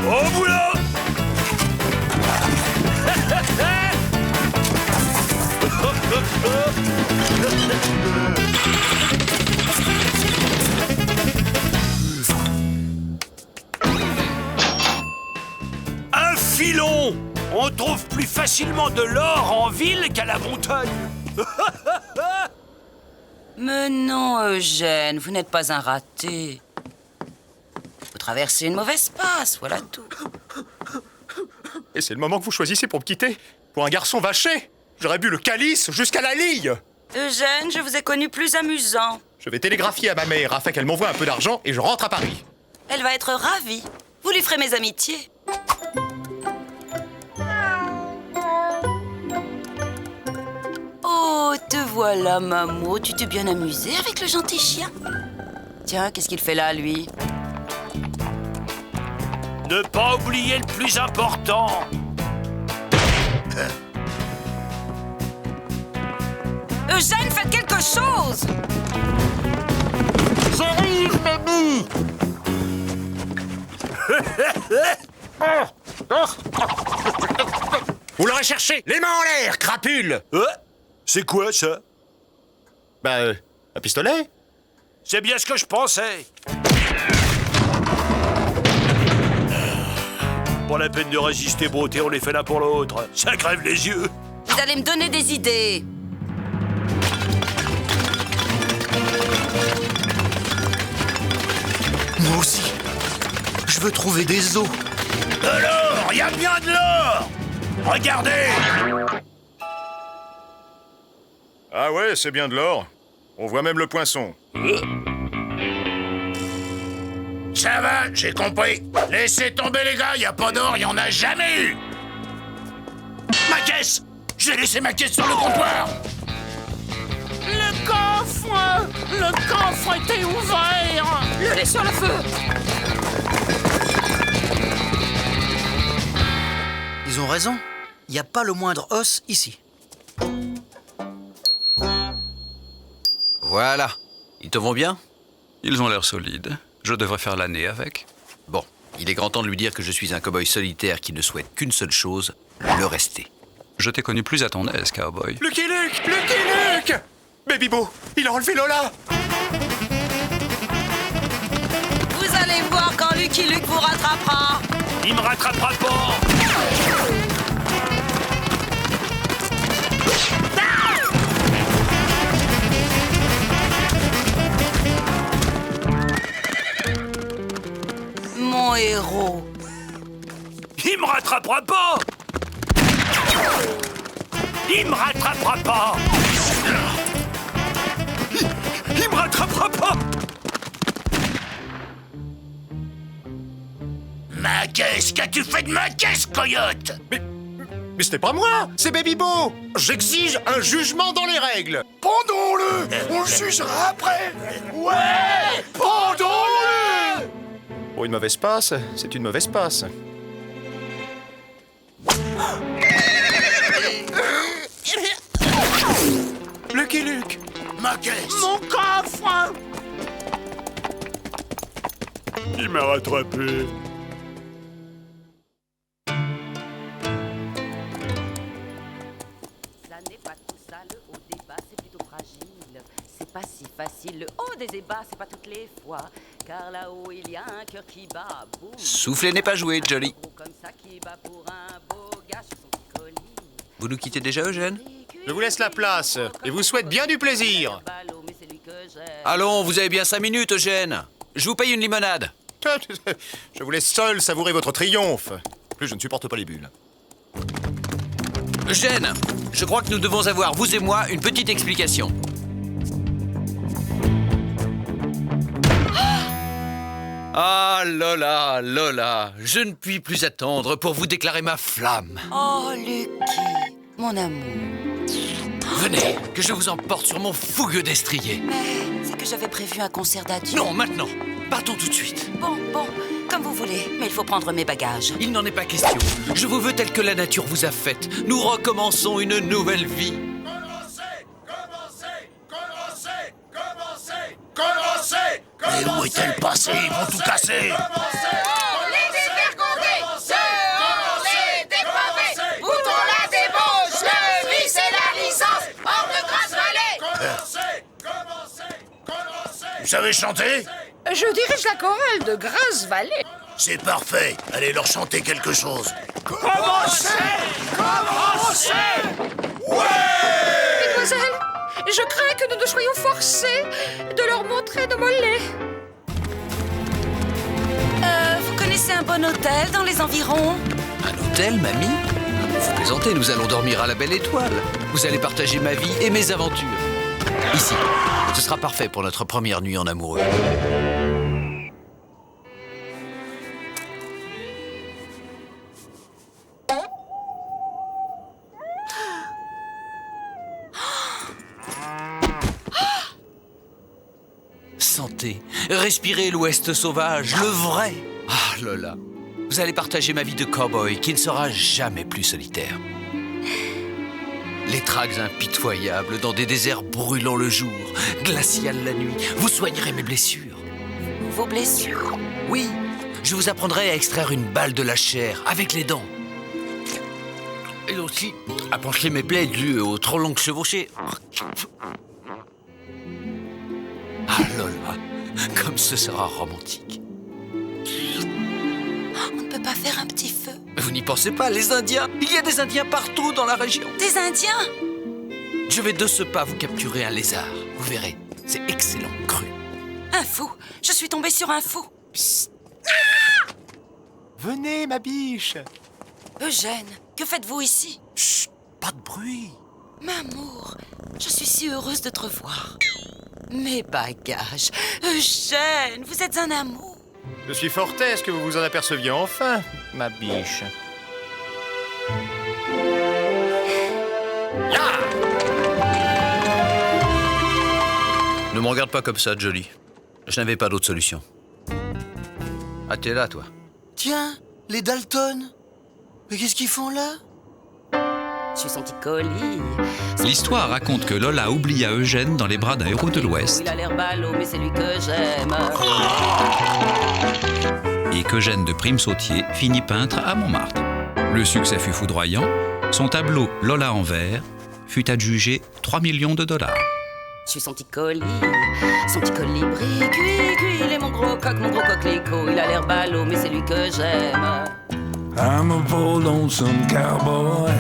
Oh, voilà. Un filon. On trouve plus facilement de l'or en ville qu'à la montagne. Mais non, Eugène, vous n'êtes pas un raté. Vous traversez une mauvaise passe, voilà tout. Et c'est le moment que vous choisissez pour me quitter? Pour un garçon vaché? J'aurais bu le calice jusqu'à la ligue. Eugène, je vous ai connu plus amusant. Je vais télégraphier à ma mère afin qu'elle m'envoie un peu d'argent et je rentre à Paris. Elle va être ravie. Vous lui ferez mes amitiés. Oh, te voilà, Mamo. Tu t'es bien amusé avec le gentil chien? Tiens, qu'est-ce qu'il fait là, lui? Ne pas oublier le plus important. Eugène, faites quelque chose! J'arrive, mamie. Vous l'aurez cherché, les mains en l'air, crapule! C'est quoi, ça? Un pistolet? C'est bien ce que je pensais. Pas la peine de résister, beauté, on les fait l'un pour l'autre. Ça crève les yeux. Vous allez me donner des idées. Moi aussi. Je veux trouver des os. De l'or, y a bien de l'or. Regardez. Ah ouais, c'est bien de l'or. On voit même le poinçon. Ça va, j'ai compris. Laissez tomber les gars, y a pas d'or, y en a jamais eu. caisse! J'ai laissé ma caisse sur le comptoir! Le coffre! Le coffre était ouvert! Le laisse sur le feu! Ils ont raison. Il n'y a pas le moindre os ici. Voilà. Ils te vont bien? Ils ont l'air solides. Je devrais faire l'année avec. Bon, il est grand temps de lui dire que je suis un cow-boy solitaire qui ne souhaite qu'une seule chose, le rester. Je t'ai connu plus à ton aise, cowboy. Lucky Luke! Lucky Luke! Baby Bo, il a enlevé Lola! Vous allez voir quand Lucky Luke vous rattrapera! Il me rattrapera pas! Mon héros! Il me rattrapera pas! Il me rattrapera pas! Il me rattrapera pas! Ma caisse! Qu'as-tu fait de ma caisse, coyote? Mais c'était pas moi, c'est Baby Bo! J'exige un jugement dans les règles! Pendons-le! On le jugera après! Ouais! Pendons-le! Pour une mauvaise passe, c'est une mauvaise passe. Lucky Luke! Ma caisse! Mon coffre! Il m'a rattrapé. Ça n'est pas tout ça, le haut des bas, c'est plutôt fragile. C'est pas si facile, le haut des ébats, c'est pas toutes les fois. Car là-haut, il y a un cœur qui bat, boum. Souffler n'est pas joué, Jolly. Comme ça qui bat pour un beau gars sur son petit colis. Vous nous quittez déjà, Eugène? Je vous laisse la place et vous souhaite bien du plaisir. Allons, vous avez bien 5 minutes, Eugène. Je vous paye une limonade. Je vous laisse seul savourer votre triomphe. En plus, je ne supporte pas les bulles. Eugène, je crois que nous devons avoir, vous et moi, une petite explication. Ah, Lola, Lola, je ne puis plus attendre pour vous déclarer ma flamme. Oh, Lucky, mon amour. Venez, que je vous emporte sur mon fougueux destrier. Mais c'est que j'avais prévu un concert d'adieu. Non, maintenant. Partons tout de suite. Bon, comme vous voulez, mais il faut prendre mes bagages. Il n'en est pas question. Je vous veux tel que la nature vous a faite. Nous recommençons une nouvelle vie. Commencez! Mais où est-elle passée? Ils vont tout casser! Les dévergondés! Les dépravés! Boutons la débauche! Le vice et la licence! Hors de Grasse-Vallée! Vous savez chanter? Je dirige la chorale de Grasse-Vallée. C'est parfait. Allez leur chanter quelque chose. Commencez! Mesdemoiselles, je crains que nous ne soyons forcés de leur montrer nos mollets. Vous connaissez un bon hôtel dans les environs? Un hôtel, mamie? Vous plaisantez, nous allons dormir à la Belle Étoile. Vous allez partager ma vie et mes aventures. Ici, ce sera parfait pour notre première nuit en amoureux. Sentez, respirez l'Ouest sauvage, le vrai. Ah, Lola, vous allez partager ma vie de cow-boy qui ne sera jamais plus solitaire. Les traques impitoyables dans des déserts brûlants le jour, glaciales la nuit. Vous soignerez mes blessures. Vos blessures? Oui, je vous apprendrai à extraire une balle de la chair avec les dents. Et aussi à pencher mes plaies dues aux trop longues chevauchées. Ah, Lola, comme ce sera romantique. On ne peut pas faire un petit feu? Vous n'y pensez pas, les Indiens. Il y a des Indiens partout dans la région. Des Indiens? Je vais de ce pas vous capturer un lézard. Vous verrez, c'est excellent, cru. Un fou? Je suis tombée sur un fou. Psst. Venez, ma biche. Eugène, que faites-vous ici? Chut, pas de bruit. M'amour, je suis si heureuse de te revoir. Mes bagages. Eugène, vous êtes un amour. Je suis fort aise que vous vous en aperceviez enfin, ma biche. me regarde pas comme ça, Jolie. Je n'avais pas d'autre solution. Ah, t'es là, toi. Tiens, les Dalton. Mais qu'est-ce qu'ils font là? Je suis son petit colis. L'histoire raconte que Lola oublia Eugène dans les bras d'un héros de l'Ouest Il a l'air ballot, mais c'est lui que j'aime. et qu'Eugène de Prime-Sautier finit peintre à Montmartre. Le succès fut foudroyant. Son tableau Lola en verre fut adjugé 3 millions de $. Je suis son petit colibri, cuit, il est mon gros coquelicot. Il a l'air ballot, mais c'est lui que j'aime. I'm a poor lonesome cowboy.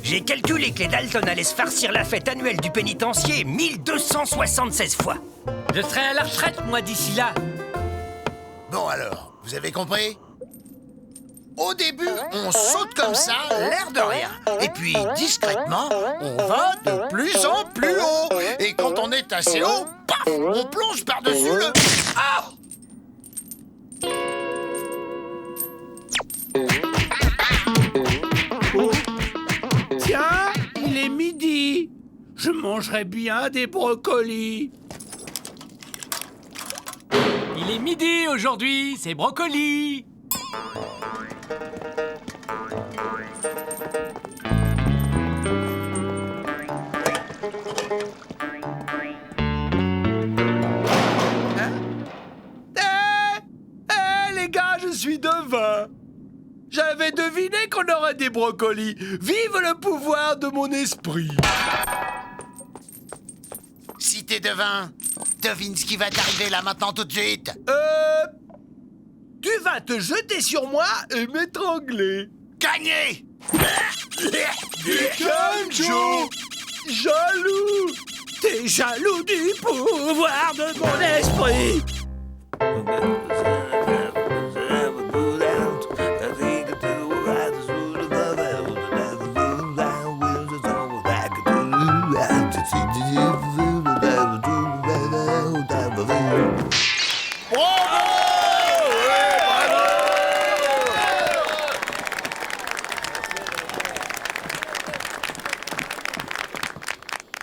J'ai calculé que les Dalton allaient se farcir la fête annuelle du pénitencier 1276 fois. Je serai à la retraite, moi, d'ici là. Bon alors, vous avez compris? Au début, on saute comme ça, l'air de rien. Et puis, discrètement, on va de plus en plus haut. Et quand on est assez haut, paf, on plonge par-dessus le... Ah! Tiens, il est midi. Je mangerais bien des brocolis. Il est midi aujourd'hui, c'est brocoli. Les gars, je suis devin. J'avais deviné qu'on aurait des brocolis. Vive le pouvoir de mon esprit. Si t'es devin, devine ce qui va t'arriver là maintenant tout de suite. Tu vas te jeter sur moi et m'étrangler. Gagné. Calme, Joe. Jaloux. T'es jaloux du pouvoir de mon esprit.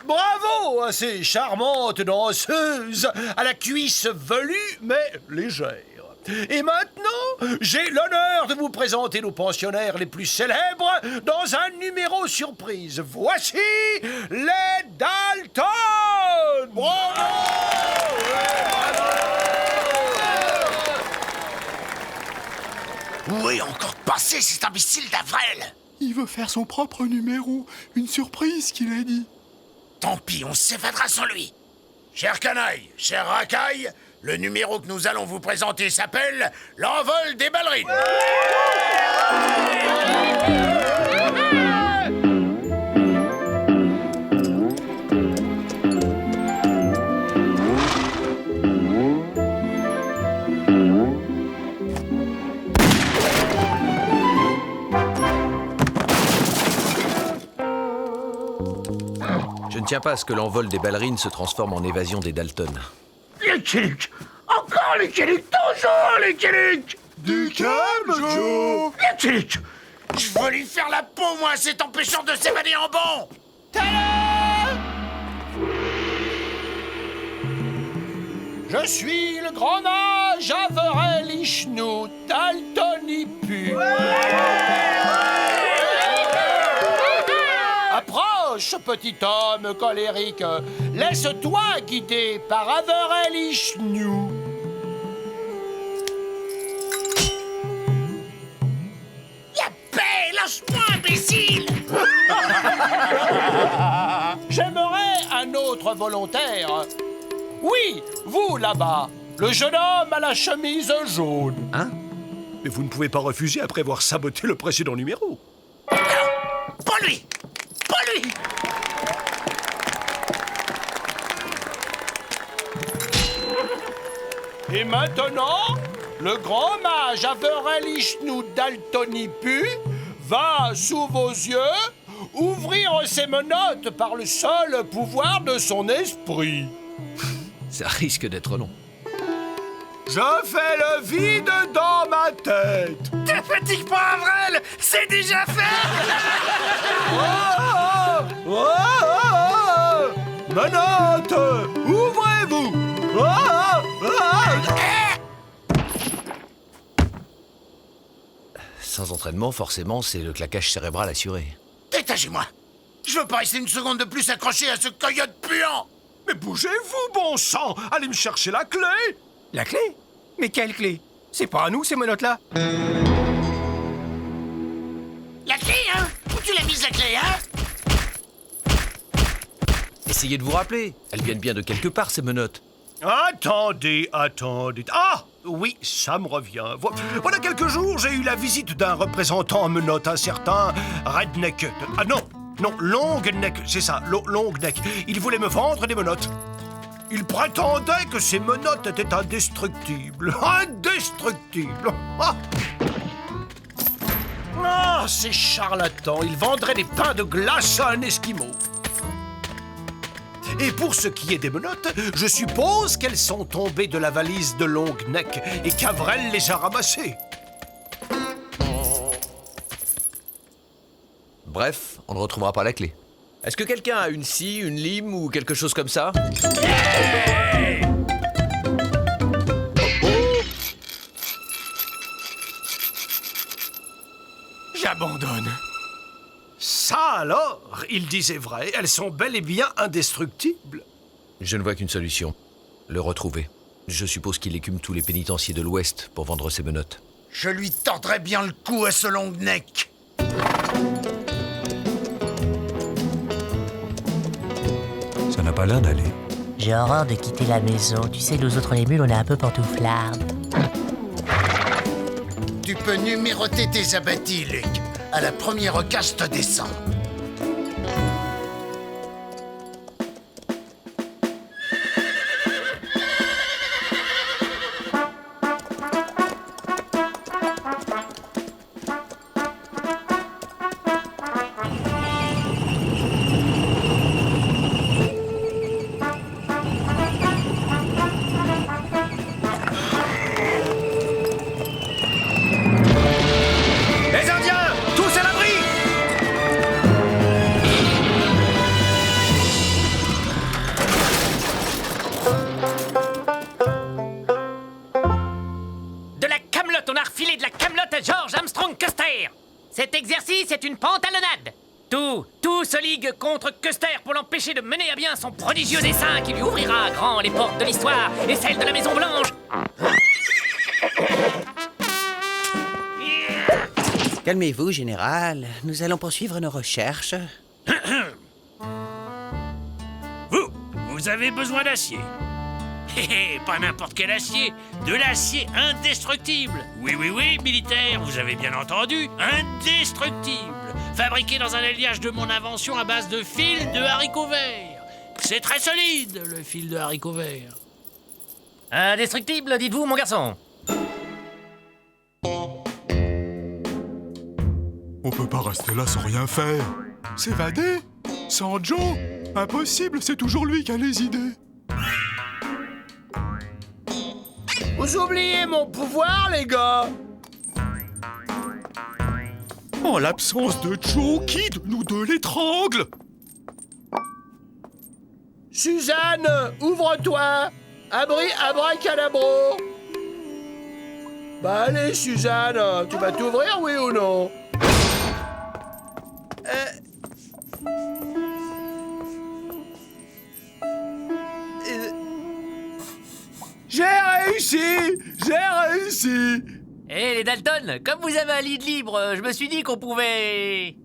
Bravo à ces charmantes danseuses à la cuisse velue mais légère. Et maintenant, j'ai l'honneur de vous présenter nos pensionnaires les plus célèbres dans un numéro surprise. Voici les Dalton! Bravo! Où est encore passé cet imbécile d'Avrel? Il veut faire son propre numéro. Une surprise qu'il a dit. Tant pis, on s'évadera sans lui. Cher canaille, cher racaille, le numéro que nous allons vous présenter s'appelle l'envol des ballerines. Je ne tiens pas à ce que l'envol des ballerines se transforme en évasion des Dalton. Les Killuks! Encore les Killuks! Toujours les Killuks! Du calme, Joe! Les Killuks! Je veux lui faire la peau, moi, cet empêchant de s'évader en bon! Je suis le grand mage Averell Ishnu Daltonipu. Approche, petit homme colérique. Laisse-toi guider par Averell Ishnu. Y'a paix, lâche-moi, autres volontaires. Oui, vous là-bas, le jeune homme à la chemise jaune. Hein? Mais vous ne pouvez pas refuser après avoir saboté le précédent numéro. Pas lui! Pas lui! Et maintenant, le grand mage Averell-Ishnu Daltonipu va, sous vos yeux, ouvrir ses menottes par le seul pouvoir de son esprit. Ça risque d'être long. Je fais le vide dans ma tête. Te fatigue pas, Averell, c'est déjà fait. Menottes, ouvrez-vous. Sans entraînement, forcément, c'est le claquage cérébral assuré. Détachez-moi! Je veux pas rester une seconde de plus accroché à ce coyote puant! Mais bougez-vous, bon sang! Allez me chercher la clé! La clé? Mais quelle clé? C'est pas à nous, ces menottes-là. La clé, hein? Où tu l'as mise, la clé, hein? Essayez de vous rappeler. Elles viennent bien de quelque part, ces menottes. Attendez. Ah! Oui, ça me revient. Voilà quelques jours, j'ai eu la visite d'un représentant en menottes, un certain Redneck. Ah non, Longneck, c'est ça, Longneck. Il voulait me vendre des menottes. Il prétendait que ces menottes étaient indestructibles. Indestructibles! Ah, ces charlatans, ils vendraient des pains de glace à un Esquimau. Et pour ce qui est des menottes, je suppose qu'elles sont tombées de la valise de Longneck et qu'Averell les a ramassées. Bref, on ne retrouvera pas la clé. Est-ce que quelqu'un a une scie, une lime ou quelque chose comme ça? J'abandonne. Ça alors, il disait vrai, elles sont bel et bien indestructibles. Je ne vois qu'une solution. Le retrouver. Je suppose qu'il écume tous les pénitenciers de l'Ouest pour vendre ses menottes. Je lui tordrai bien le cou à ce Longneck. Ça n'a pas l'air d'aller. J'ai horreur de quitter la maison. Tu sais, nous autres les mules, on est un peu pantouflardes. Tu peux numéroter tes abattis, Luc. À la première case, te descends. Les Indiens, tous à l'abri! De la camelote, on a refilé de la camelote à George Armstrong Custer. Cet exercice est une pantalonnade. Tout se ligue contre Custer pour l'empêcher de mener à bien son prodigieux dessein qui lui ouvrira grand les portes de l'histoire et celles de la Maison Blanche. Calmez-vous, Général. Nous allons poursuivre nos recherches. Vous avez besoin d'acier. Pas n'importe quel acier, de l'acier indestructible. Oui, militaire, vous avez bien entendu, indestructible. Fabriqué dans un alliage de mon invention à base de fil de haricots verts. C'est très solide, le fil de haricots verts. Indestructible, dites-vous, mon garçon. On peut pas rester là sans rien faire. S'évader? Sans Joe? Impossible, c'est toujours lui qui a les idées. Vous oubliez mon pouvoir, les gars? En l'absence de Joe, qui de nous deux l'étrangle? Suzanne, ouvre-toi. Abracadabro. Bah allez, Suzanne, tu vas t'ouvrir, oui ou non? J'ai réussi. Eh, les Dalton, comme vous avez un lit libre, je me suis dit qu'on pouvait...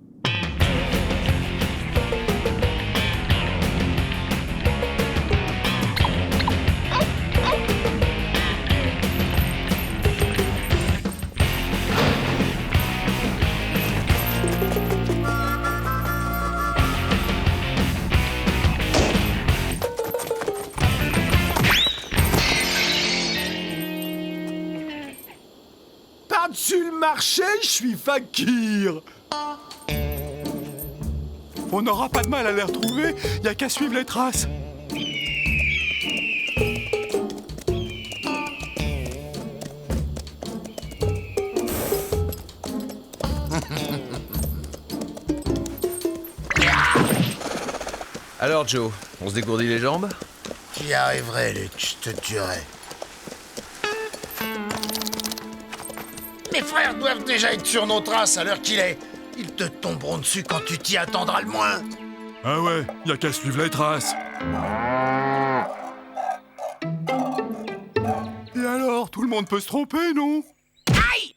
marcher, je suis fakir. On n'aura pas de mal à les retrouver, y a qu'à suivre les traces. Alors Joe, on se dégourdit les jambes? J'y arriverai, Luc, je te tuerai. Mes frères doivent déjà être sur nos traces à l'heure qu'il est. Ils te tomberont dessus quand tu t'y attendras le moins. Ah ouais, y a qu'à suivre les traces. Et alors, tout le monde peut se tromper, non? Aïe!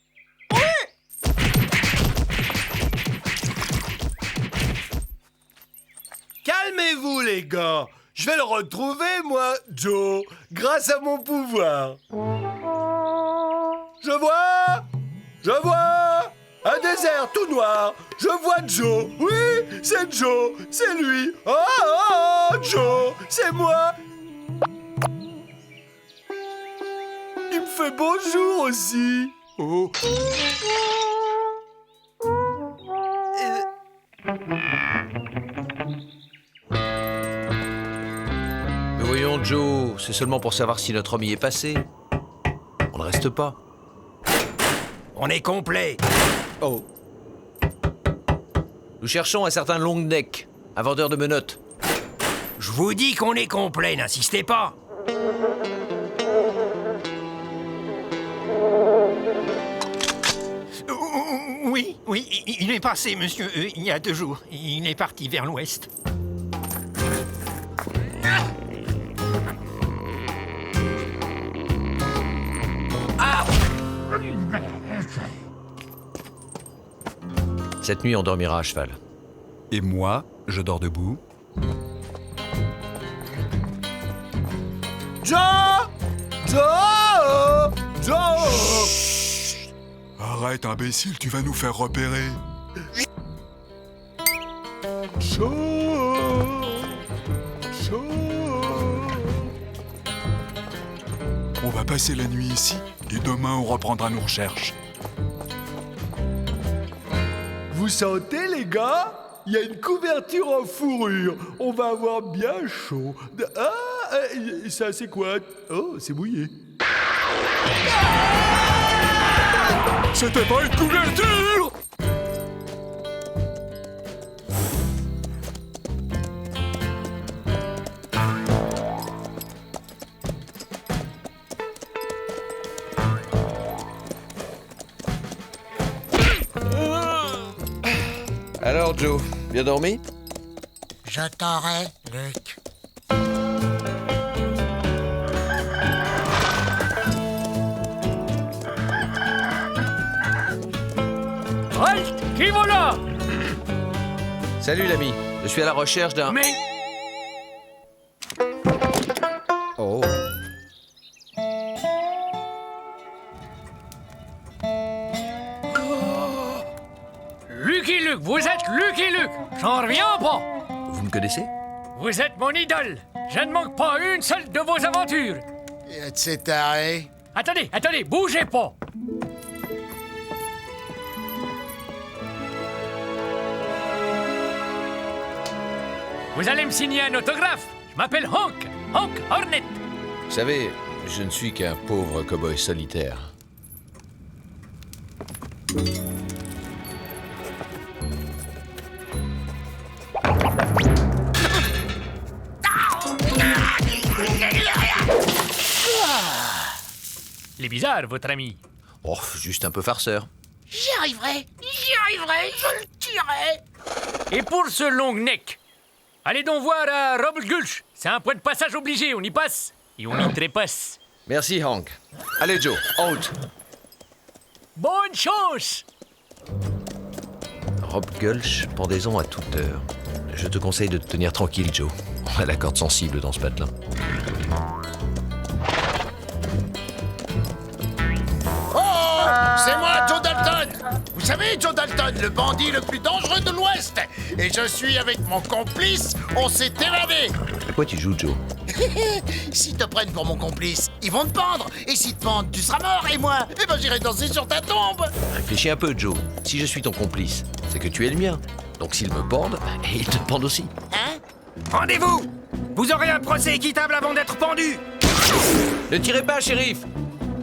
Calmez-vous, les gars. Je vais le retrouver, moi, Joe, grâce à mon pouvoir. Je vois un désert tout noir. Je vois Joe. Oui, c'est Joe. C'est lui. Oh, Joe, c'est moi. Il me fait bonjour aussi. Oh. Mais voyons Joe, c'est seulement pour savoir si notre homme y est passé. On ne reste pas. On est complet. Oh. Nous cherchons un certain Long Neck, un vendeur de menottes. Je vous dis qu'on est complet, n'insistez pas. Oui, il est passé, monsieur, il y a 2 jours. Il est parti vers l'ouest. Ah! Cette nuit, on dormira à cheval. Et moi, je dors debout. Joe! Arrête, imbécile, tu vas nous faire repérer. On va passer la nuit ici, et demain on reprendra nos recherches. Vous sentez, les gars? Il y a une couverture en fourrure. On va avoir bien chaud. Ah, ça c'est quoi? Oh, c'est mouillé. C'était pas une couverture! Alors Joe, bien dormi? Je t'aurai, Luc. Halt! Qui va là? Salut l'ami, je suis à la recherche d'un... Mais... Oh. Lucky Luke, vous êtes Lucky Luke! J'en reviens pas! Vous me connaissez? Vous êtes mon idole! Je ne manque pas une seule de vos aventures! Et de ces tarés. Attendez, bougez pas! Vous allez me signer un autographe. Je m'appelle Honk Hornet. Vous savez, je ne suis qu'un pauvre cow-boy solitaire. Il est bizarre, votre ami. Oh, juste un peu farceur. J'y arriverai, je le tuerai. Et pour ce long neck, allez donc voir à Rob Gulch. C'est un point de passage obligé, on y passe et on y trépasse. Merci, Hank. Allez, Joe, en route. Bonne chance! Rob Gulch, pendaison à toute heure. Je te conseille de te tenir tranquille, Joe. On a la corde sensible dans ce patelin. Oh! C'est moi, Joe Dalton! Vous Vous savez, Joe Dalton, le bandit le plus dangereux de l'Ouest. Et je suis avec mon complice, on s'est évadé. À quoi tu joues, Joe? S'ils te prennent pour mon complice, ils vont te pendre. Et s'ils te pendent, tu seras mort. Et moi, eh ben j'irai danser sur ta tombe. Réfléchis un peu, Joe. Si je suis ton complice, c'est que tu es le mien. Donc s'ils me pendent, ils te pendent aussi. Hein? Rendez-vous! Vous aurez un procès équitable avant d'être pendu! Ne tirez pas, shérif.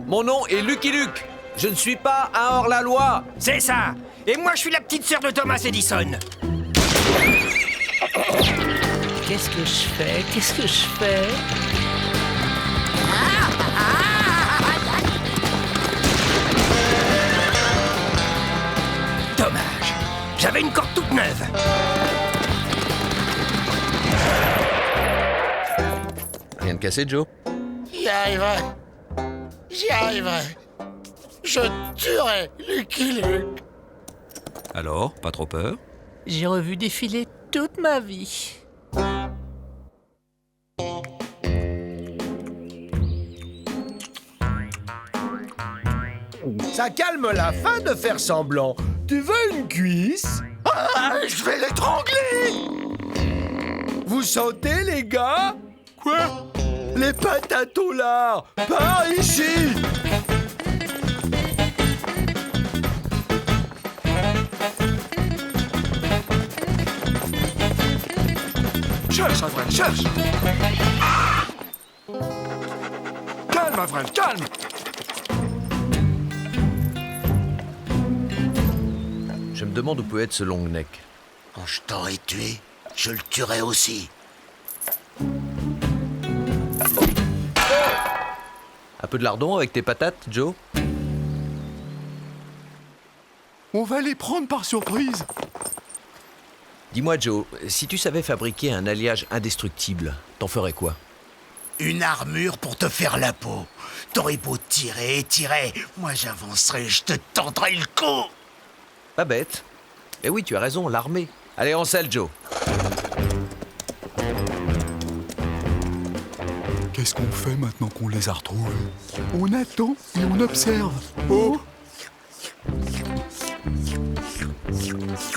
Mon nom est Lucky Luke. Je ne suis pas un hors-la-loi. C'est ça! Et moi, je suis la petite sœur de Thomas Edison. Qu'est-ce que je fais? Qu'est-ce que je fais? Dommage. J'avais une corde toute neuve. Rien de cassé, Joe? J'y arriverai. J'y arriverai. Je tuerai Lucky Luke. Alors, pas trop peur? J'ai revu défiler toute ma vie. Ça calme la faim de faire semblant. Tu veux une cuisse? Ah, je vais l'étrangler. Vous sentez, les gars? Quoi? Les patates au lard, par ici! Cherche, Avril, cherche! Calme, Avril, calme! Je me demande où peut être ce long neck. Quand je t'aurai tué, je le tuerai aussi. Un peu de lardon avec tes patates, Joe? On va les prendre par surprise. Dis-moi, Joe, si tu savais fabriquer un alliage indestructible, t'en ferais quoi? Une armure pour te faire la peau. T'aurais beau tirer et tirer, moi j'avancerai, je te tendrai le cou. Pas bête. Mais oui, tu as raison, l'armée. Allez, en selle, Joe. Qu'est-ce qu'on fait maintenant qu'on les a retrouvés? On attend et on observe. Oh!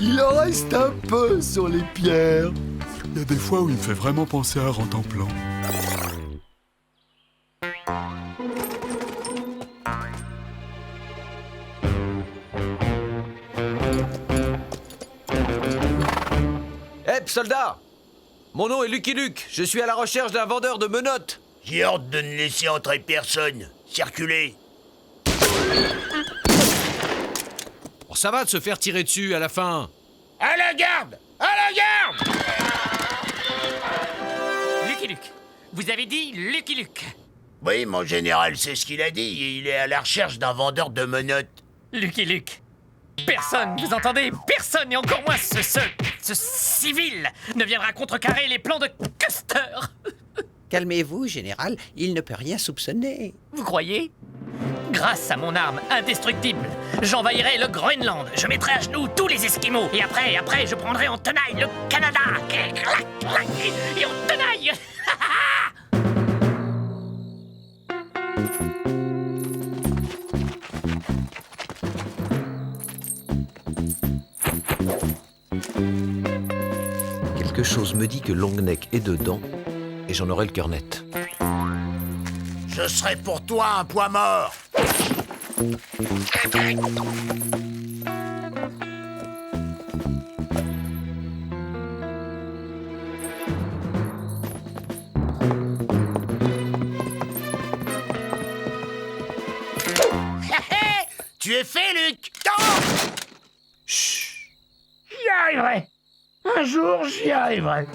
Il en reste un peu sur les pierres. Il y a des fois où il me fait vraiment penser à Rantanplan. Hep, soldat! Mon nom est Lucky Luke. Je suis à la recherche d'un vendeur de menottes. J'ai ordre de ne laisser entrer personne. Circulez. Oh, ça va de se faire tirer dessus à la fin. À la garde! À la garde! Lucky Luke. Vous avez dit Lucky Luke. Oui, mon général, c'est ce qu'il a dit. Il est à la recherche d'un vendeur de menottes. Lucky Luke. Personne, vous entendez? Personne, et encore moins ce civil, ne viendra contrecarrer les plans de Custer. Calmez-vous, général, il ne peut rien soupçonner. Vous croyez? Grâce à mon arme indestructible, j'envahirai le Groenland, je mettrai à genoux tous les Esquimaux, et après, je prendrai en tenaille le Canada. Et en tenaille. Quelque chose me dit que Longneck est dedans, et j'en aurai le cœur net. Je serai pour toi un poids mort. Tu es fait, Luc. Chut. J'y arriverai. Un jour, j'y arriverai.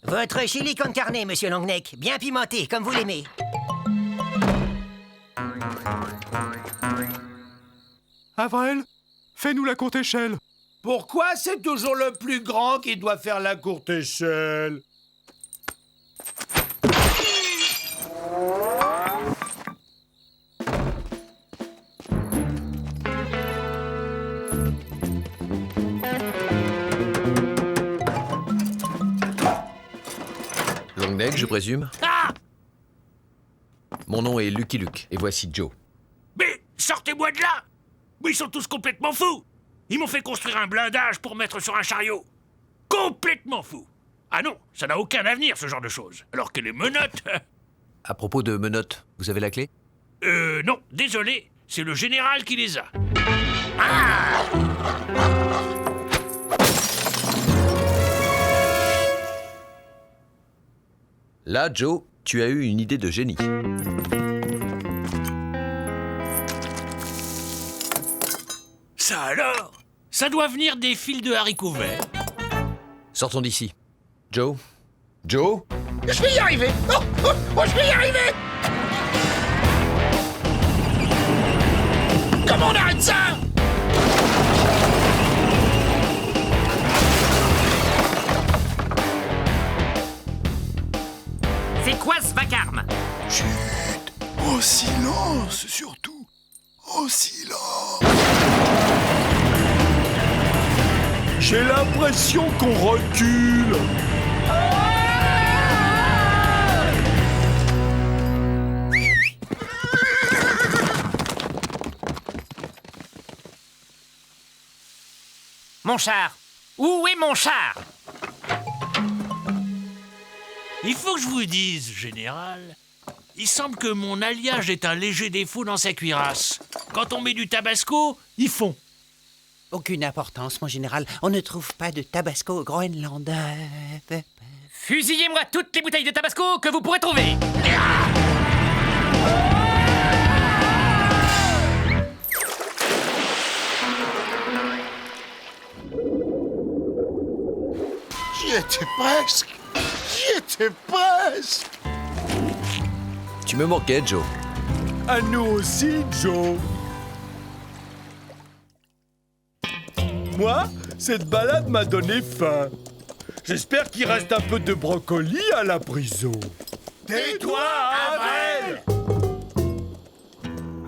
Votre chili con carne, monsieur Longneck. Bien pimenté, comme vous l'aimez. Avril, fais-nous la courte échelle. Pourquoi c'est toujours le plus grand qui doit faire la courte échelle? Longneck, je présume. Mon nom est Lucky Luke, et voici Joe. Mais sortez-moi de là! Mais ils sont tous complètement fous! Ils m'ont fait construire un blindage pour mettre sur un chariot. Complètement fous! Ah non, ça n'a aucun avenir, ce genre de choses. Alors que les menottes... À propos de menottes, vous avez la clé? Non, désolé, c'est le général qui les a. Ah! Là, Joe, tu as eu une idée de génie. Ça alors? Ça doit venir des fils de haricots verts. Sortons d'ici. Joe? Joe? Je vais y arriver! Oh, je vais y arriver! Comment on arrête ça? C'est quoi ce vacarme? Chut! Au silence, surtout! Au silence! J'ai l'impression qu'on recule. Mon char! Où est mon char? Il faut que je vous dise, général, il semble que mon alliage est un léger défaut dans sa cuirasse. Quand on met du tabasco, ils fond. Aucune importance, mon général. On ne trouve pas de tabasco au Groenland. Fusillez-moi toutes les bouteilles de tabasco que vous pourrez trouver! J'y étais presque! J'y étais presque! Tu me manquais, Joe. À nous aussi, Joe. Moi, cette balade m'a donné faim. J'espère qu'il reste un peu de brocoli à la prison. Tais-toi, Avrel!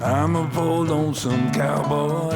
I'm a bold lonesome cowboy.